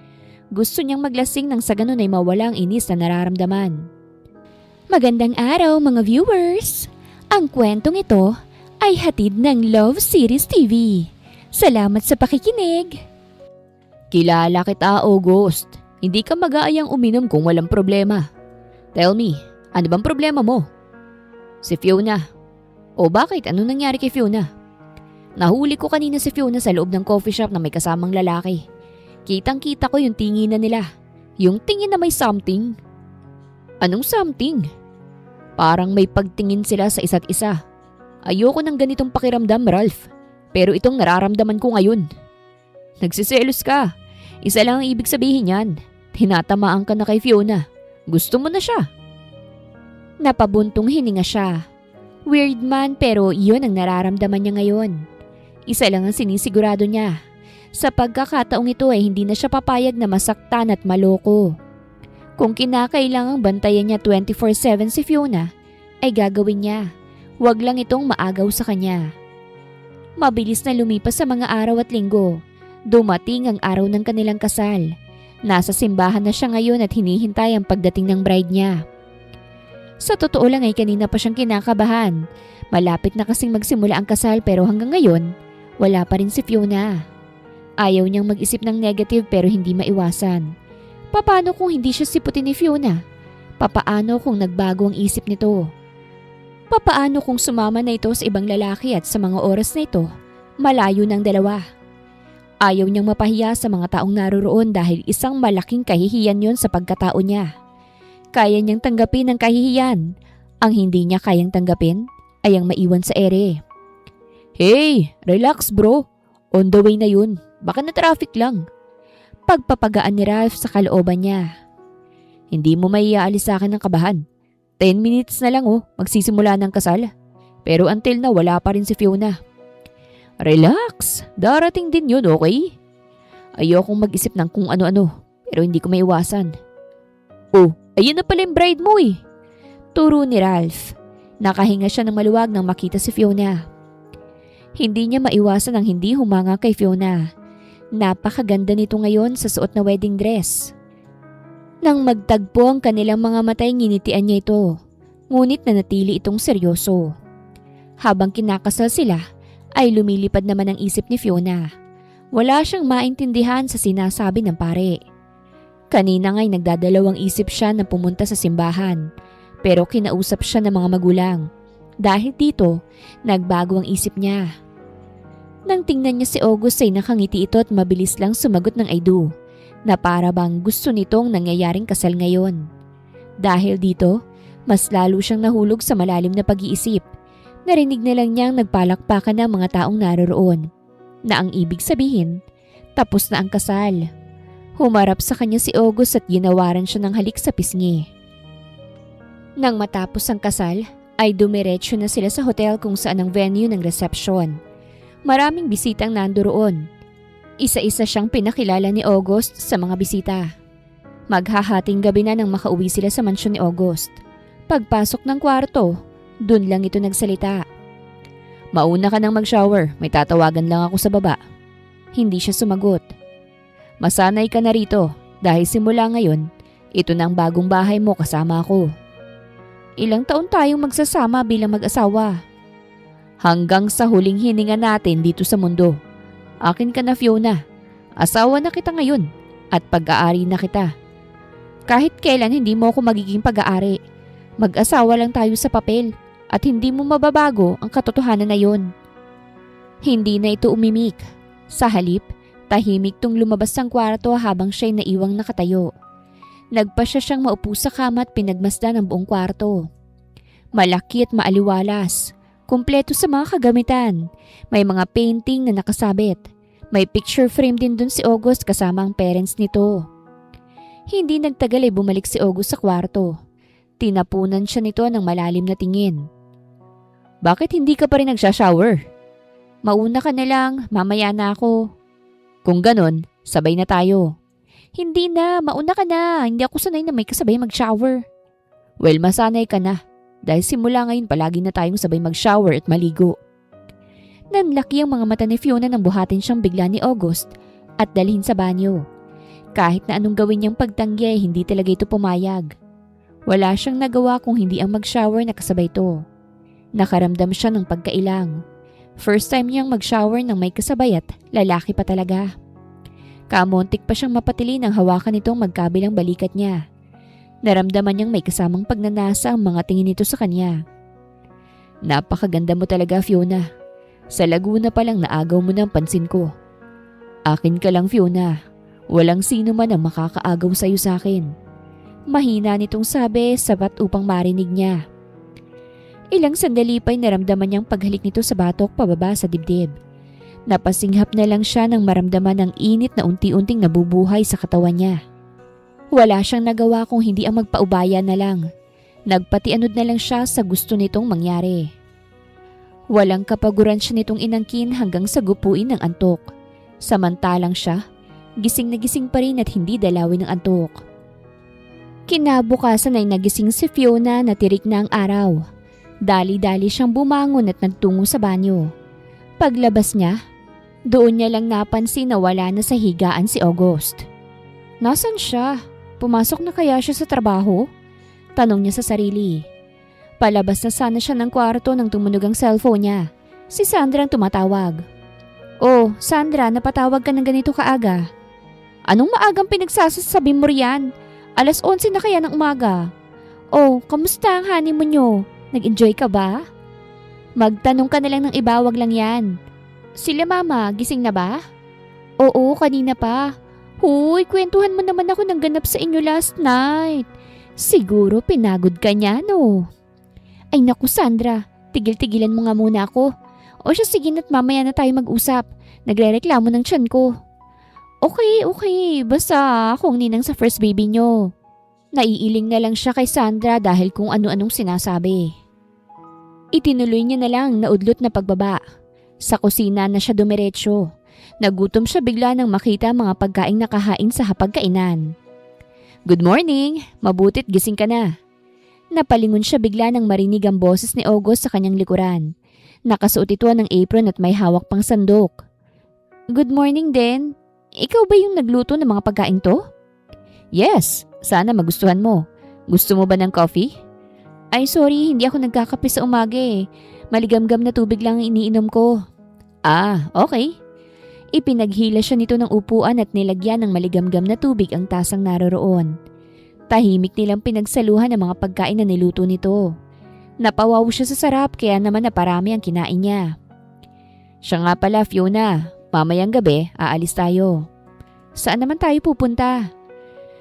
Gusto niyang maglasing nang sa ganun ay mawala ang inis na nararamdaman. Magandang araw mga viewers! Ang kwentong ito ay hatid ng Love Series TV. Salamat sa pakikinig!
Kilala kita, August. Hindi ka mag-aayang uminom kung walang problema. Tell me, ano bang problema mo? Si Fiona. O bakit? Anong nangyari kay Fiona? Nahuli ko kanina si Fiona sa loob ng coffee shop na may kasamang lalaki. Kitang-kita ko yung tinginan nila. Yung tingin na may something. Anong something? Parang may pagtingin sila sa isa't isa. Ayoko ng ganitong pakiramdam, Ralph. Pero itong nararamdaman ko ngayon. Nagsiselos ka. Isa lang ang ibig sabihin yan. Tinatamaan ka na kay Fiona. Gusto mo na siya.
Napabuntong hininga siya. Weird man pero iyon ang nararamdaman niya ngayon. Isa lang ang sinisigurado niya. Sa pagkakataong ito ay hindi na siya papayag na masaktan at maloko. Kung kinakailangang bantayan niya 24/7 si Fiona, ay gagawin niya. Huwag lang itong maagaw sa kanya. Mabilis na lumipas sa mga araw at linggo. Dumating ang araw ng kanilang kasal. Nasa simbahan na siya ngayon at hinihintay ang pagdating ng bride niya. Sa totoo lang ay kanina pa siyang kinakabahan. Malapit na kasing magsimula ang kasal pero hanggang ngayon, wala pa rin si Fiona. Ayaw niyang mag-isip ng negative pero hindi maiwasan. Paano kung hindi siya siputin ni Fiona? Papaano kung nagbago ang isip nito? Papaano kung sumama na ito sa ibang lalaki at sa mga oras na ito, malayo ng dalawa? Ayaw niyang mapahiya sa mga taong naroroon dahil isang malaking kahihiyan yon sa pagkatao niya. Kaya niyang tanggapin ang kahihiyan. Ang hindi niya kayang tanggapin ay ang maiwan sa ere. Hey, relax bro. On the way na yun. Baka na traffic lang. Pagpapagaan ni Ralph sa kalooban niya. Hindi mo maiaalis sa akin ng kabahan. 10 minutes na lang magsisimula ng kasal. Pero until na wala pa rin si Fiona. Relax, darating din yun, okay? Ayokong mag-isip ng kung ano-ano, pero hindi ko maiwasan. Oh, ayun na pala yung bride mo eh. Turo ni Ralph. Nakahinga siya ng maluwag nang makita si Fiona. Hindi niya maiwasan ang hindi humanga kay Fiona Napakaganda nito ngayon sa suot na wedding dress. Nang magtagpo ang kanilang mga matay, nginitian niya ito. Ngunit nanatili itong seryoso. Habang kinakasal sila, ay lumilipad naman ang isip ni Fiona. Wala siyang maintindihan sa sinasabi ng pare. Kanina nga'y nagdadalawang isip siya na pumunta sa simbahan, pero kinausap siya ng mga magulang. Dahil dito, nagbago ang isip niya. Nang tingnan niya si August ay nakangiti ito at mabilis lang sumagot ng I do, na para bang gusto nitong nangyayaring kasal ngayon. Dahil dito, mas lalo siyang nahulog sa malalim na pag-iisip. Narinig na lang niyang nagpalakpakan ng mga taong naroroon, na ang ibig sabihin, tapos na ang kasal. Humarap sa kanya si August at ginawaran siya ng halik sa pisngi. Nang matapos ang kasal, ay dumiretso na sila sa hotel kung saan ang venue ng reception. Maraming bisitang nandoroon. Isa-isa siyang pinakilala ni August sa mga bisita. Maghahating gabi na nang makauwi sila sa mansyon ni August. Pagpasok ng kwarto, dun lang ito nagsalita. "Mauna ka nang mag-shower, may tatawagan lang ako sa baba." Hindi siya sumagot. "Masanay ka na rito dahil simula ngayon, ito na ang bagong bahay mo kasama ako." "Ilang taon tayong magsasama bilang mag-asawa?" "Hanggang sa huling hininga natin dito sa mundo. Akin ka na, Fiona. Asawa na kita ngayon at pag-aari na kita. Kahit kailan hindi mo ako magiging pag-aari. Mag-asawa lang tayo sa papel at hindi mo mababago ang katotohanan na yon." Hindi na ito umimik. Sa halip, tahimik tong lumabas ng kwarto habang siya'y naiwang nakatayo. Nagpasya siyang maupo sa kama at pinagmasdan ang buong kwarto. Malaki at maaliwalas. Kumpleto sa mga kagamitan. May mga painting na nakasabit. May picture frame din dun si August kasama ang parents nito. Hindi nagtagal ay bumalik si August sa kwarto. Tinapunan siya nito ng malalim na tingin. "Bakit hindi ka pa rin nagsha-shower?" "Mauna ka na lang, mamaya na ako." "Kung ganon, sabay na tayo." "Hindi na, mauna ka na. Hindi ako sanay na may kasabay mag-shower." "Well, masanay ka na. Dahil simula ngayon palagi na tayong sabay mag-shower at maligo." Nanlaki ang mga mata ni Fiona nang buhatin siyang bigla ni August at dalhin sa banyo. Kahit na anong gawin niyang pagtanggi ay hindi talaga ito pumayag. Wala siyang nagawa kung hindi ang mag-shower na kasabay ito. Nakaramdam siya ng pagkailang. First time niyang mag-shower ng may kasabay at lalaki pa talaga. Kamontik pa siyang mapatili nang hawakan itong magkabilang balikat niya. Naramdaman niyang may kasamang pagnanasa ang mga tingin nito sa kanya. "Napakaganda mo talaga, Fiona. Sa Laguna pa lang naagaw mo ng pansin ko." "Akin ka lang, Fiona. Walang sino man ang makakaagaw sa'yo sa akin." Mahina nitong sabi, sapat upang marinig niya. Ilang sandali pa'y naramdaman niyang paghalik nito sa batok pababa sa dibdib. Napasinghap na lang siya nang maramdaman ang init na unti-unting nabubuhay sa katawan niya. Wala siyang nagawa kung hindi ang magpaubaya na lang. Nagpatianod na lang siya sa gusto nitong mangyari. Walang kapaguran siya nitong inangkin hanggang sa gupuin ng antok. Samantalang siya, gising na gising pa rin at hindi dalawin ng antok. Kinabukasan ay nagising si Fiona na tirik na ang araw. Dali-dali siyang bumangon at nagtungo sa banyo. Paglabas niya, doon niya lang napansin na wala na sa higaan si August. Nasaan siya? Pumasok na kaya siya sa trabaho? Tanong niya sa sarili. Palabas na sana siya ng kwarto nang tumunog ang cellphone niya. Si Sandra ang tumatawag. "Oh, Sandra, napatawag ka ng ganito kaaga?" "Anong maagang pinagsasasabi mo riyan? 11:00 na kaya ng umaga." "Oh, kamusta ang honeymoon niyo? Nag-enjoy ka ba?" "Magtanong ka na lang ng iba, wag lang yan." "Sila mama, gising na ba?" "Oo, kanina pa." "Huy, kwentuhan mo naman ako ng ganap sa inyo last night. Siguro pinagod ka niya, no?" "Ay naku Sandra, tigil-tigilan mo nga muna ako. O siya sige na't mamaya na tayo mag-usap. Nagrereklamo ng tiyan ko." Okay. Basta akong ninang sa first baby nyo." Naiiling na lang siya kay Sandra dahil kung ano-anong sinasabi. Itinuloy niya na lang na udlot na pagbaba. Sa kusina na siya dumiretso. Nagutom siya bigla nang makita ang mga pagkaing nakahain sa hapagkainan. "Good morning! Mabutit gising ka na." Napalingon siya bigla nang marinig ang boses ni August sa kanyang likuran. Nakasuot ito ng apron at may hawak pang sandok. "Good morning din. Ikaw ba yung nagluto ng mga pagkain to?
Yes, sana magustuhan mo. Gusto mo ba ng coffee?
Ay sorry, hindi ako nagkakape sa umaga eh. Maligamgam na tubig lang ang iniinom ko.
Ah, okay.
Ipinaghila siya nito ng upuan at nilagyan ng maligamgam na tubig ang tasang naroroon. Tahimik nilang pinagsaluhan ang mga pagkain na niluto nito. Napawaw siya sa sarap kaya naman naparami ang kinain niya.
Siya nga pala, Fiona. Mamayang gabi, aalis tayo.
Saan naman tayo pupunta?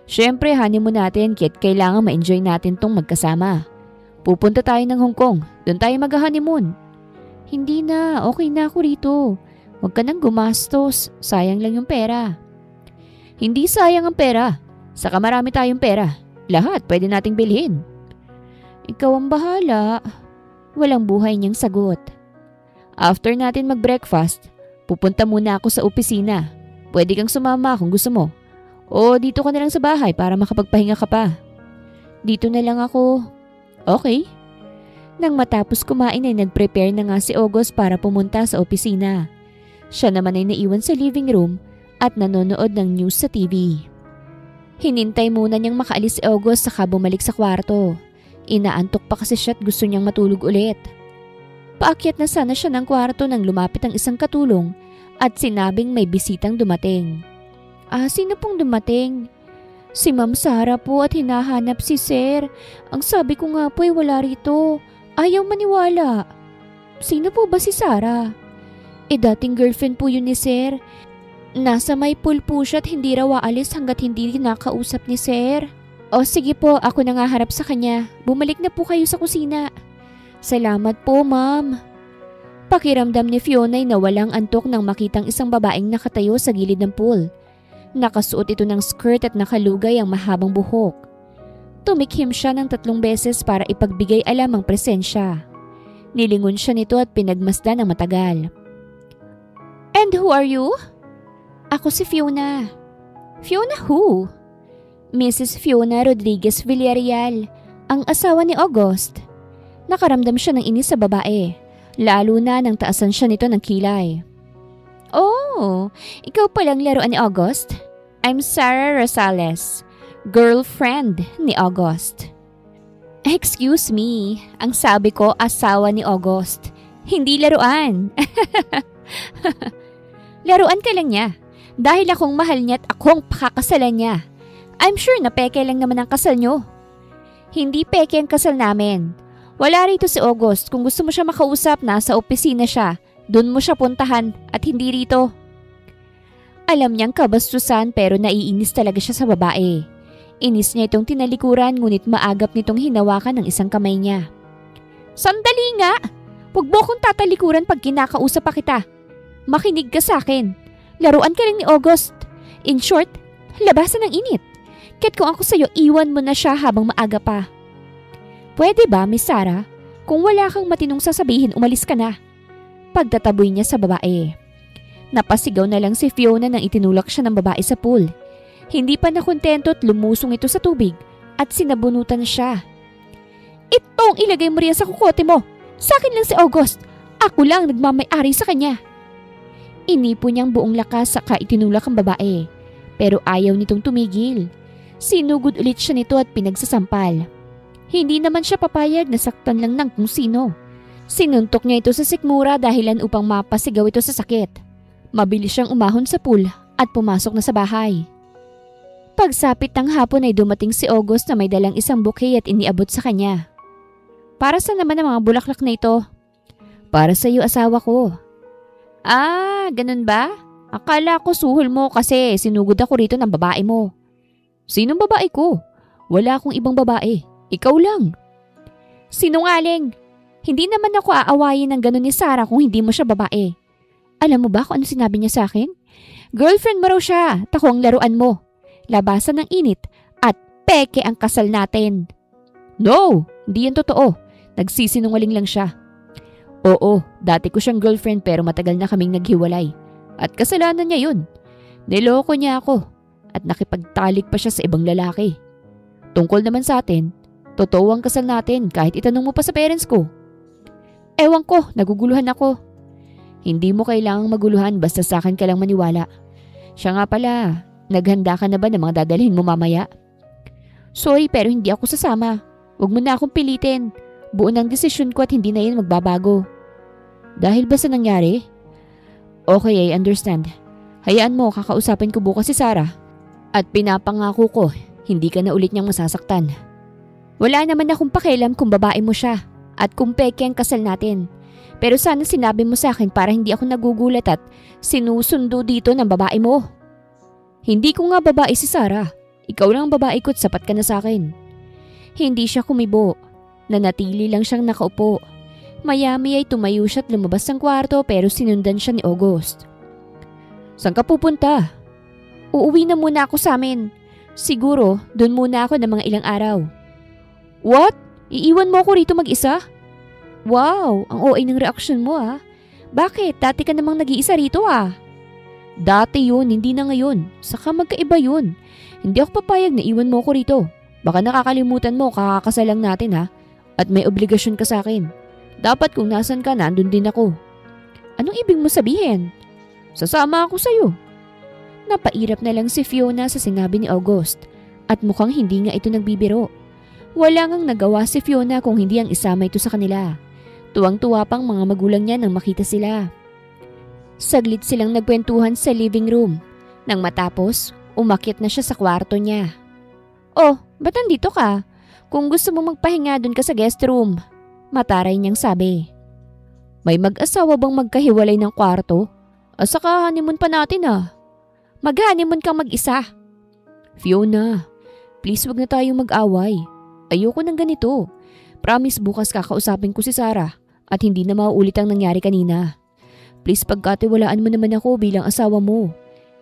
Siyempre, honeymoon natin kaya kailangan ma-enjoy natin tong magkasama. Pupunta tayo ng Hong Kong. Doon tayo mag-honeymoon.
Hindi na, okay na ako rito. Huwag ka nang gumastos. Sayang lang yung pera.
Hindi sayang ang pera. Saka marami tayong pera. Lahat pwede nating bilhin.
Ikaw ang bahala. Walang buhay niyang sagot.
After natin mag-breakfast, pupunta muna ako sa opisina. Pwede kang sumama kung gusto mo. O dito ka na lang sa bahay para makapagpahinga ka pa.
Dito na lang ako.
Okay.
Nang matapos kumain ay nag-prepare na nga si August para pumunta sa opisina. Siya naman ay naiwan sa living room at nanonood ng news sa TV. Hinintay muna niyang makaalis si August saka bumalik sa kwarto. Inaantok pa kasi siya at gusto niyang matulog ulit. Paakyat na sana siya ng kwarto nang lumapit ang isang katulong at sinabing may bisitang dumating. Sino pong dumating? Si Ma'am Sarah po at hinahanap si Sir. Ang sabi ko nga po ay wala rito. Ayaw maniwala. Sino po ba si Sarah? Dating girlfriend po yun ni Sir. Nasa may pool po siya at hindi raw aalis hanggat hindi kinakausap ni Sir. O sige po, ako na nga harap sa kanya. Bumalik na po kayo sa kusina. Salamat po, Ma'am. Pakiramdam ni Fiona ay nawalang antok nang makitang isang babaeng nakatayo sa gilid ng pool. Nakasuot ito ng skirt at nakalugay ang mahabang buhok. Tumikhim siya ng 3 beses para ipagbigay alam ang presensya. Nilingon siya nito at pinagmasdan ng matagal. And who are you? Ako si Fiona. Fiona who? Mrs. Fiona Rodriguez Villarreal, ang asawa ni August. Nakaramdam siya ng inis sa babae, lalo na nang taasan siya nito ng kilay. Oh, ikaw palang laruan ni August? I'm Sarah Rosales, girlfriend ni August. Excuse me, ang sabi ko asawa ni August, hindi laruan. Laruan ka lang niya, dahil akong mahal niya at akong pakakasalan niya. I'm sure na peke lang naman ang kasal niyo. Hindi peke ang kasal namin. Wala rito si August, kung gusto mo siya makausap, nasa opisina siya. Doon mo siya puntahan at hindi rito. Alam niyang kabastusan pero naiinis talaga siya sa babae. Inis niya itong tinalikuran ngunit maagap nitong hinawakan ng isang kamay niya. Sandali nga! Huwag mo akong tatalikuran pag kinakausap pa kita. Makinig ka sa akin. Laruan ka lang ni August. In short, labasan ng init. Kahit kung ako sa'yo, iwan mo na siya habang maaga pa. Pwede ba, Miss Sarah? Kung wala kang matinong sasabihin, umalis ka na. Pagtataboy niya sa babae. Napasigaw na lang si Fiona nang itinulak siya ng babae sa pool. Hindi pa nakontento at lumusong ito sa tubig at sinabunutan siya. Itong ilagay mo riyan sa kukote mo. Sa akin lang si August. Ako lang nagmamay-ari sa kanya. Inipo niyang buong lakas saka itinulak ang babae. Pero ayaw nitong tumigil. Sinugod ulit siya nito at pinagsasampal. Hindi naman siya papayag na saktan lang ng kung sino. Sinuntok niya ito sa sikmura dahilan upang mapasigaw ito sa sakit. Mabilis siyang umahon sa pool at pumasok na sa bahay. Pagsapit ng hapon ay dumating si August na may dalang isang bouquet at iniabot sa kanya. Para sa naman ang mga bulaklak na ito? Para sa iyo, asawa ko. Ganun ba? Akala ko suhol mo kasi sinugod ako rito ng babae mo. Sinong babae ko? Wala akong ibang babae. Ikaw lang. Sinungaling. Hindi naman ako aawayin ng ganun ni Sarah kung hindi mo siya babae. Alam mo ba kung ano sinabi niya sa akin? Girlfriend mo raw siya, tako ang laruan mo. Labasan ng init at peke ang kasal natin. No, hindi yan totoo. Nagsisinungaling lang siya. Oo, dati ko siyang girlfriend pero matagal na kaming naghiwalay. At kasalanan niya yun. Niloko niya ako at nakipagtalik pa siya sa ibang lalaki. Tungkol naman sa atin, totoo ang kasal natin kahit itanong mo pa sa parents ko. Ewan ko, naguguluhan ako. Hindi mo kailangang maguluhan basta sa akin ka lang maniwala.
Siya nga pala, naghanda ka na ba ng mga dadalhin mo mamaya?
Sorry pero hindi ako sasama. Huwag mo na akong pilitin. Buo ng desisyon ko at hindi na yan magbabago.
Dahil ba sa nangyari? Okay, I understand. Hayaan mo, kakausapin ko bukas si Sarah. At pinapangako ko, hindi ka na ulit niyang masasaktan.
Wala naman akong pakialam kung babae mo siya at kung peke ang kasal natin. Pero sana sinabi mo sa akin para hindi ako nagugulat at sinusundo dito ng babae mo.
Hindi ko nga babae si Sarah. Ikaw lang ang babae ko at sapat ka na sa akin.
Hindi siya kumibo. Nanatili lang siyang nakaupo. Maya-maya ay tumayo siya at lumabas ng kwarto pero sinundan siya ni August.
Saan ka pupunta?
Uuwi na muna ako sa amin. Siguro, doon muna ako ng mga ilang araw.
What? Iiwan mo ako rito mag-isa?
Wow, ang OA ng reaksyon mo ah. Bakit? Dati ka namang nag-iisa rito ah.
Dati yun, hindi na ngayon. Saka magkaiba yun. Hindi ako papayag na iwan mo ako rito. Baka nakakalimutan mo, kakakasal lang natin ha. At may obligasyon ka sa akin. Dapat kung nasan ka, nandun din ako.
Anong ibig mo sabihin?
Sasama ako sa'yo.
Napairap na lang si Fiona sa sinabi ni August. At mukhang hindi nga ito nagbibiro. Wala ngang nagawa si Fiona kung hindi ang isama ito sa kanila. Tuwang-tuwa pang mga magulang niya nang makita sila. Saglit silang nagkwentuhan sa living room. Nang matapos, umakyat na siya sa kwarto niya. Oh, ba't nandito ka? Kung gusto mo magpahinga dun ka sa guest room. Mataray niyang sabi.
May mag-asawa bang magkahiwalay ng kwarto? Saka honeymoon pa natin ah.
Mag-honeymoon kang mag-isa.
Fiona, please wag na tayong mag-away. Ayoko ng ganito. Promise bukas kakausapin ko si Sarah at hindi na mauulit ang nangyari kanina. Please pagkatiwalaan mo naman ako bilang asawa mo.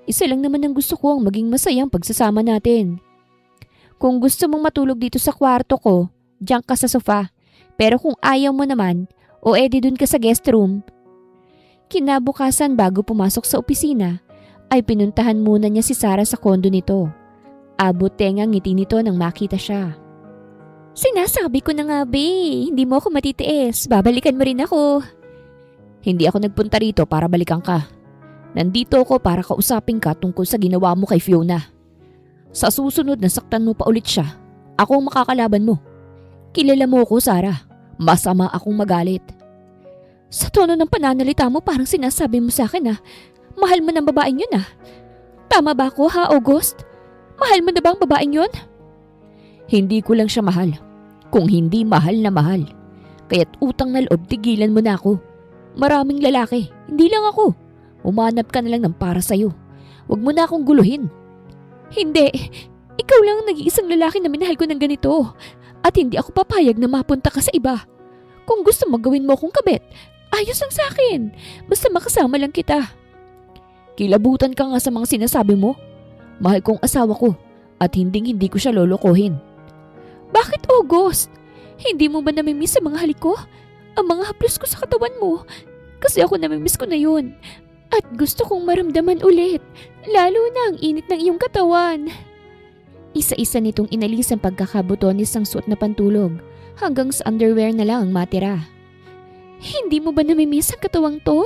Isa lang naman ang gusto ko ang maging masayang pagsasama natin.
Kung gusto mong matulog dito sa kwarto ko, diyan ka sa sofa. Pero kung ayaw mo naman, o edi dun ka sa guest room. Kinabukasan bago pumasok sa opisina, ay pinuntahan muna niya si Sarah sa kondo nito. Abot tengang ngiti nito nang makita siya. Sinasabi ko na nga be, hindi mo ako matitiis, babalikan mo rin ako.
Hindi ako nagpunta rito para balikan ka. Nandito ako para kausapin ka tungkol sa ginawa mo kay Fiona. Sa susunod na saktan mo pa ulit siya, ako ang makakalaban mo. Kilala mo ako, Sarah. Masama akong magalit.
Sa tono ng pananalita mo parang sinasabi mo sa akin mahal mo ng babaeng yun Tama ba ako ha, August? Mahal mo na ba ang babaeng yun?
Hindi ko lang siya mahal. Kung hindi mahal na mahal. Kaya't utang na loob, tigilan mo na ako. Maraming lalaki, hindi lang ako. Umanap ka na lang ng para sa'yo. Huwag mo na akong guluhin.
Hindi, ikaw lang ang nag-iisang lalaki na minahal ko ng ganito. At hindi ako papayag na mapunta ka sa iba. Kung gusto mo gawin mo akong kabit, ayos lang sa akin. Basta makasama lang kita.
Kilabutan ka nga sa mga sinasabi mo. Mahal kong asawa ko at hindi ko siya lolokohin.
Bakit, August? Hindi mo ba namimiss sa mga halik ko? Ang mga haplos ko sa katawan mo. Kasi ako namimiss ko na yun. At gusto kong maramdaman ulit. Lalo na ang init ng iyong katawan. Isa-isa nitong inalis ang pagkakabutonis ng suot na pantulog hanggang sa underwear na lang ang matira. Hindi mo ba namimiss ang katawang to?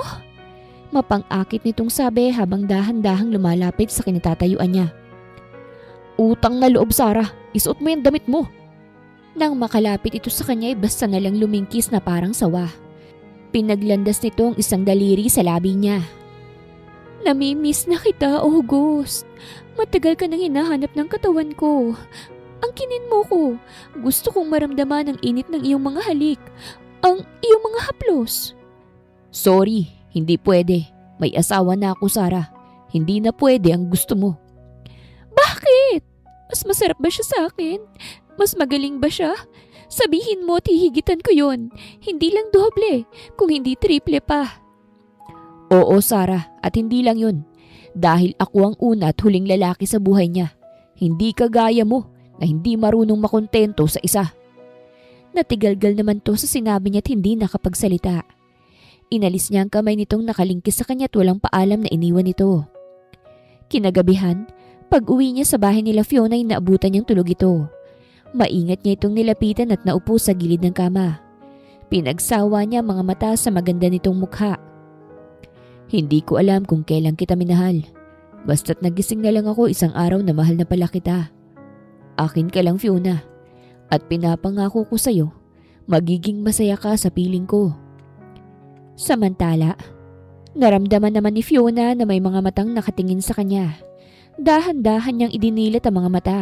Mapang-akit nitong sabi habang dahan-dahang lumalapit sa kinatatayuan niya.
Utang na loob, Sarah. Isuot mo yung damit mo.
Nang makalapit ito sa kanya ay basta na lang lumingkis na parang sawa. Pinaglandas nito ang isang daliri sa labi niya. Namimiss na kita, August. Matagal ka nang hinahanap ng katawan ko. Ang kinin mo ko. Gusto kong maramdaman ang init ng iyong mga halik. Ang iyong mga haplos.
Sorry, hindi pwede. May asawa na ako, Sarah. Hindi na pwede ang gusto mo.
Bakit? Mas masarap ba siya sa akin? Mas magaling ba siya? Sabihin mo at hihigitan ko yun. Hindi lang doble, kung hindi triple pa.
Oo, Sarah, at hindi lang yun. Dahil ako ang una at huling lalaki sa buhay niya. Hindi kagaya mo na hindi marunong makontento sa isa.
Natigalgal naman to sa sinabi niya at hindi nakapagsalita. Inalis niya ang kamay nitong nakalingkis sa kanya at walang paalam na iniwan ito. Kinagabihan, pag-uwi niya sa bahay nila Fiona ay naabutan niyang tulog ito. Maingat niya itong nilapitan at naupo sa gilid ng kama. Pinagsawa niya mga mata sa maganda nitong mukha.
Hindi ko alam kung kailan kita minahal. Basta't nagising na lang ako isang araw na mahal na pala kita. Akin ka lang, Fiona. At pinapangako ko sa'yo, magiging masaya ka sa piling ko.
Samantala, naramdaman naman ni Fiona na may mga matang nakatingin sa kanya. Dahan-dahan niyang idinilat ang mga mata.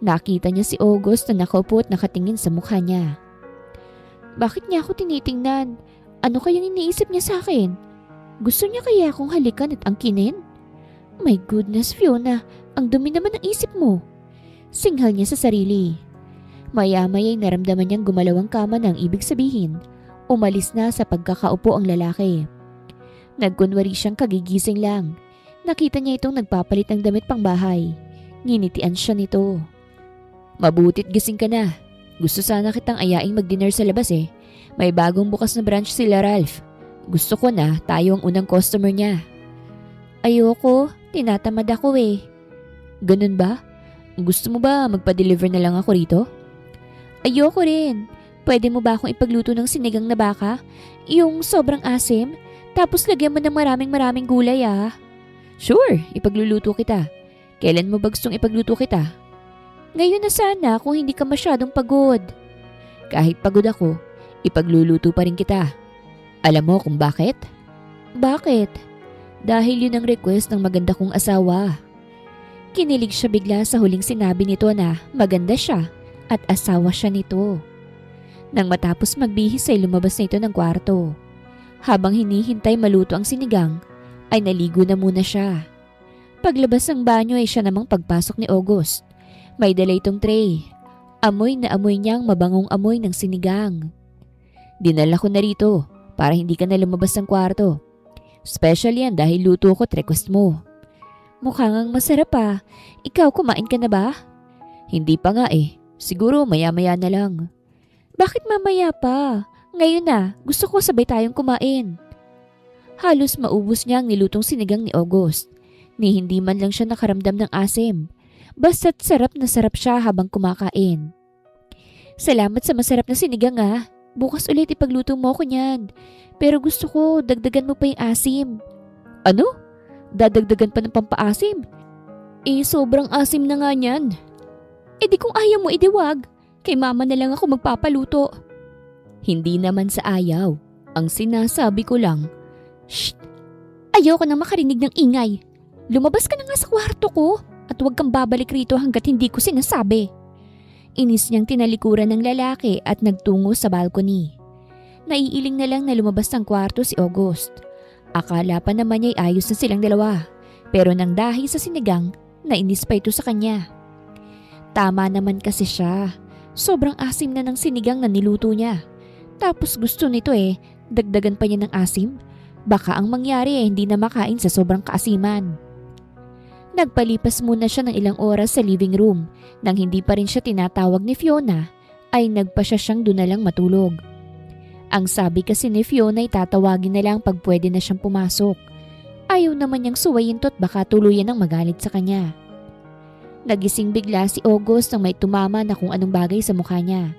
Nakita niya si August na nakaupo at nakatingin sa mukha niya. Bakit niya ako tinitingnan? Ano kayang iniisip niya sa akin? Gusto niya kaya akong halikan at angkinin? My goodness, Fiona, ang dumi naman ng isip mo. Singhal niya sa sarili. Maya-maya'y naramdaman niyang gumalaw ang kama ng ibig sabihin. Umalis na sa pagkakaupo ang lalaki. Nagkunwari siyang kagigising lang. Nakita niya itong nagpapalit ng damit pang bahay. Nginitian siya nito.
Mabutit gising ka na. Gusto sana kitang ayaing mag-dinner sa labas eh. May bagong bukas na branch sila Ralph. Gusto ko na tayo ang unang customer niya.
Ayoko, tinatamad ako eh.
Ganun ba? Gusto mo ba magpa-deliver na lang ako rito?
Ayoko rin. Pwede mo ba akong ipagluto ng sinigang na baka? Yung sobrang asim? Tapos lagyan mo ng maraming gulay ah.
Sure, ipagluluto kita. Kailan mo ba gustong ipagluto kita?
Ngayon na sana kung hindi ka masyadong pagod.
Kahit pagod ako, ipagluluto pa rin kita. Alam mo kung bakit?
Bakit?
Dahil yun ang request ng maganda kong asawa.
Kinilig siya bigla sa huling sinabi nito na maganda siya at asawa siya nito. Nang matapos magbihis ay lumabas na ito ng kwarto. Habang hinihintay maluto ang sinigang, ay naligo na muna siya. Paglabas ng banyo ay siya namang pagpasok ni August. May dala itong tray. Amoy na amoy niyang mabangong amoy ng sinigang.
Dinala ko na rito para hindi ka na lumabas ng kwarto. Special yan dahil luto ko at request mo.
Mukhang ang masarap ah. Ikaw kumain ka na ba?
Hindi pa nga eh. Siguro maya-maya na lang.
Bakit mamaya pa? Ngayon na, gusto ko sabay tayong kumain. Halos maubos niya ang nilutong sinigang ni August. Ni hindi man lang siya nakaramdam ng asim. Basta't sarap na sarap siya habang kumakain. Salamat sa masarap na sinigang ah. Bukas ulit ipagluto mo ko niyan. Pero gusto ko dagdagan mo pa yung asim.
Ano? Dadagdagan pa ng pampaasim?
Sobrang asim na nga niyan. Di kung ayaw mo idiwag. Kay mama na lang ako magpapaluto.
Hindi naman sa ayaw. Ang sinasabi ko lang.
Shh! Ayoko nang makarinig ng ingay. Lumabas ka na nga sa kwarto ko at huwag kang babalik rito hanggat hindi ko sinasabi. Inis niyang tinalikuran ng lalaki at nagtungo sa balcony. Naiiling na lang na lumabas ng kwarto si August. Akala pa naman niya'y ayos na silang dalawa. Pero nang dahil sa sinigang, nainis pa ito sa kanya. Tama naman kasi siya. Sobrang asim na ng sinigang na niluto niya. Tapos gusto nito dagdagan pa niya ng asim. Baka ang mangyari hindi na makain sa sobrang kaasiman. Nagpalipas muna siya ng ilang oras sa living room. Nang hindi pa rin siya tinatawag ni Fiona, ay nagpa siya siyang doon na lang matulog. Ang sabi kasi ni Fiona ay tatawagin na lang pag pwede na siyang pumasok. Ayaw naman niyang suwayin to't baka tuluyan ng magalit sa kanya. Nagising bigla si August nang may tumama na kung anong bagay sa mukha niya.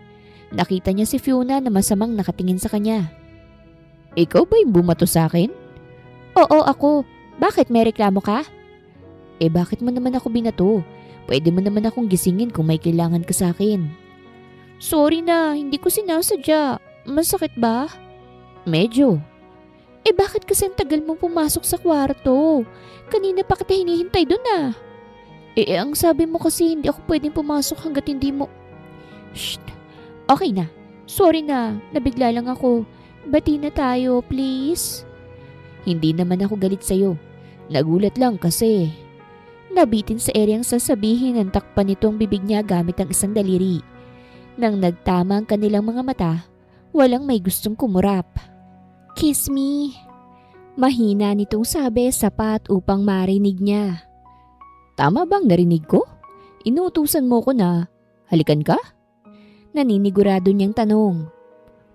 Nakita niya si Fiona na masamang nakatingin sa kanya.
Ikaw ba yung bumato sa akin?
Oo, ako. Bakit may reklamo ka?
Bakit mo naman ako binato? Pwede mo naman akong gisingin kung may kailangan ka sa akin.
Sorry na, hindi ko sinasadya. Masakit ba?
Medyo.
Bakit kasi ang tagal mong pumasok sa kwarto? Kanina pa kita hinihintay doon ah. Ang sabi mo kasi hindi ako pwedeng pumasok hanggat hindi mo... Shh! Okay na. Sorry na, nabigla lang ako. Bati na tayo, please.
Hindi naman ako galit sa'yo. Nagulat lang kasi...
Nabitin sa eryang sasabihin ng takpan nitong bibig niya gamit ang isang daliri. Nang nagtama ang kanilang mga mata, walang may gustong kumurap. Kiss me. Mahina nitong sabi sapat upang marinig niya.
Tama bang narinig ko? Inuutusan mo ko na halikan ka?
Naninigurado niyang tanong.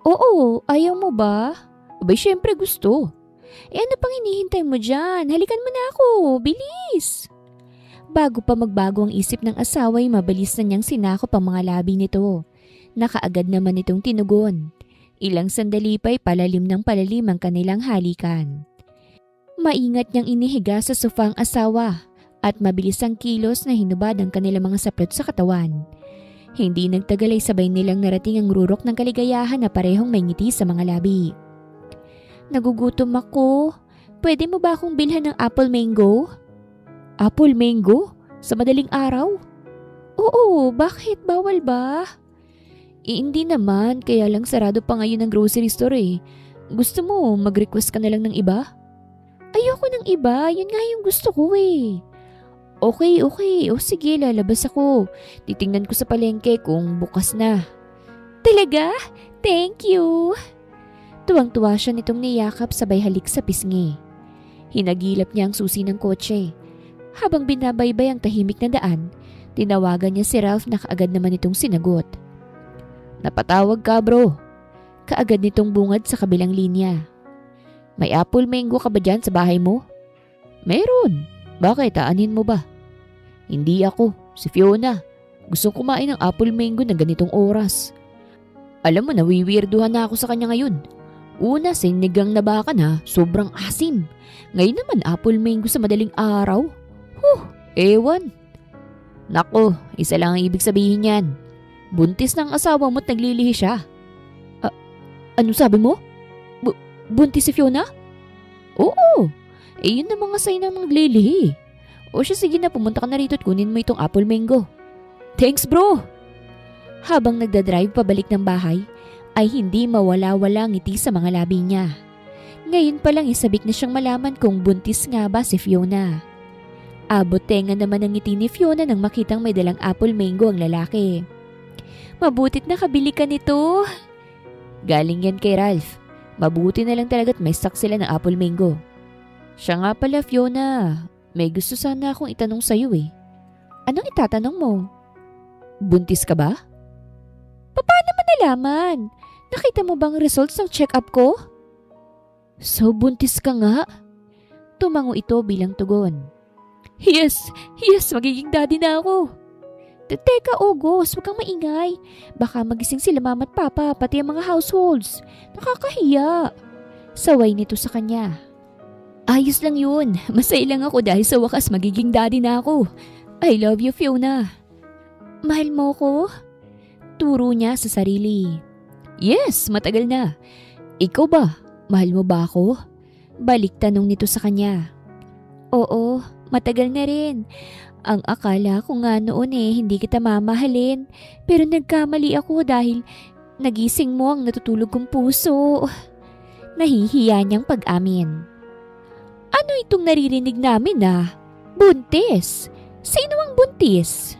Oo, ayaw mo ba?
Abay syempre gusto.
Ano pang hinihintay mo dyan? Halikan mo na ako, bilis! Bago pa magbago ang isip ng asawa ay mabilis na niyang sinakop ang mga labi nito. Nakaagad naman itong tinugon. Ilang sandali pa'y palalim ng palalim ang kanilang halikan. Maingat niyang inihiga sa sofa ang asawa at mabilis ang kilos na hinubad ang kanilang mga saplot sa katawan. Hindi nagtagal ay sabay nilang narating ang rurok ng kaligayahan na parehong may ngiti sa mga labi. Nagugutom ako. Pwede mo ba akong bilhan ng apple mango? Apple mango? Sa madaling araw? Oo, bakit? Bawal ba? Hindi naman, kaya lang sarado pa ngayon ang grocery store eh. Gusto mo, mag-request ka na lang ng iba? Ayoko ng iba, yun nga yung gusto ko eh. Okay. O sige, lalabas ako. Titingnan ko sa palengke kung bukas na. Talaga? Thank you. Tuwang-tuwa siya nitong niyakap sabay halik sa pisngi. Hinagilap niya ang susi ng kotse. Habang binabaybay ang tahimik na daan, tinawagan niya si Ralph na kaagad naman itong sinagot. Napatawag ka bro. Kaagad nitong bungad sa kabilang linya. May apple mango ka ba dyan sa bahay mo? Meron. Bakit? Aanin mo ba? Hindi ako. Si Fiona. Gusto kumain ng apple mango na ganitong oras. Alam mo, nawiwirduhan na ako sa kanya ngayon. Una, sinigang na baka na, sobrang asim. Ngayon naman, apple mango sa madaling araw. Ewan. Nako, isa lang ang ibig sabihin yan. Buntis ng asawa mo't naglilihi siya. Ano sabi mo? Buntis si Fiona? Oo. Yun ang mga sign ng naglilihi. O siya, sige na, pumunta ka na rito at kunin mo itong apple mango. Thanks bro. Habang nagdadrive pabalik ng bahay, ay hindi mawala-wala ngiti sa mga labi niya. Ngayon pa lang isabik na siyang malaman kung buntis nga ba si Fiona. Abot tenga naman ang ngiti ni Fiona nang makitang may dalang apple mango ang lalaki. Mabutit na kabili ka nito. Galing yan kay Ralph. Mabuti na lang talaga't may stock sila ng apple mango. Siya nga pala Fiona, may gusto sana akong itanong sa'yo eh. Anong itatanong mo? Buntis ka ba? Paano mo nalaman? Nakita mo bang results ng check-up ko? So buntis ka nga? Tumango ito bilang tugon. Yes, magiging daddy na ako. Teka, August, huwag kang maingay. Baka magising sila mama at papa, pati ang mga households. Nakakahiya. Saway nito sa kanya. Ayos lang yun. Masaya lang ako dahil sa wakas magiging daddy na ako. I love you, Fiona. Mahal mo ko? Turo niya sa sarili. Yes, matagal na. Ikaw ba? Mahal mo ba ako? Balik tanong nito sa kanya. Oo, matagal na rin. Ang akala ko nga noon hindi kita mamahalin. Pero nagkamali ako dahil nagising mo ang natutulog kong puso. Nahihiya niyang pag-amin. Ano itong naririnig namin Buntis? Sino ang buntis?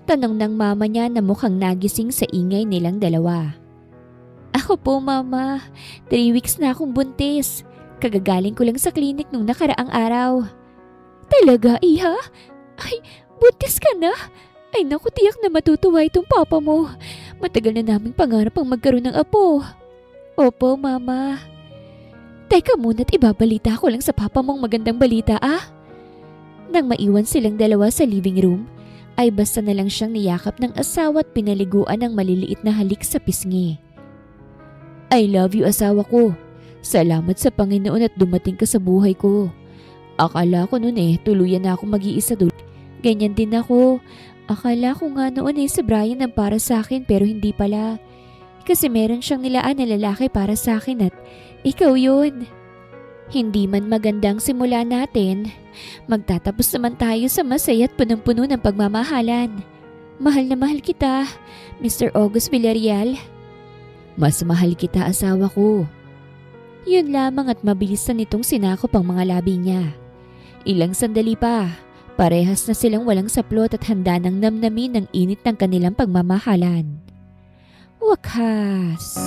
Tanong ng mama niya na mukhang nagising sa ingay nilang dalawa. Ako po mama, 3 weeks na akong buntis. Kagagaling ko lang sa klinik nung nakaraang araw. Talaga, iha? Ay, buntis ka na? Ay naku, tiyak na matutuwa itong papa mo. Matagal na naming pangarap ang magkaroon ng apo. Opo, mama. Teka muna't ibabalita ko lang sa papa mong magandang balita Nang maiwan silang dalawa sa living room, ay basta na lang siyang niyakap ng asawa at pinaliguan ng maliliit na halik sa pisngi. I love you asawa ko. Salamat sa Panginoon at dumating ka sa buhay ko. Akala ko noon tuluyan na akong mag-iisa doon. Ganyan din ako. Akala ko nga noon si Brian ang para sa akin pero hindi pala. Kasi meron siyang nilaan na lalaki para sa akin at ikaw yun. Hindi man magandang simula natin, magtatapos naman tayo sa masaya at punong-puno ng pagmamahalan. Mahal na mahal kita, Mr. August Villarreal. Mas mahal kita asawa ko. Yun lamang at mabilis na nitong sinakop ang mga labi niya. Ilang sandali pa, parehas na silang walang saplot at handa ng namnamin ang init ng kanilang pagmamahalan. Wakas.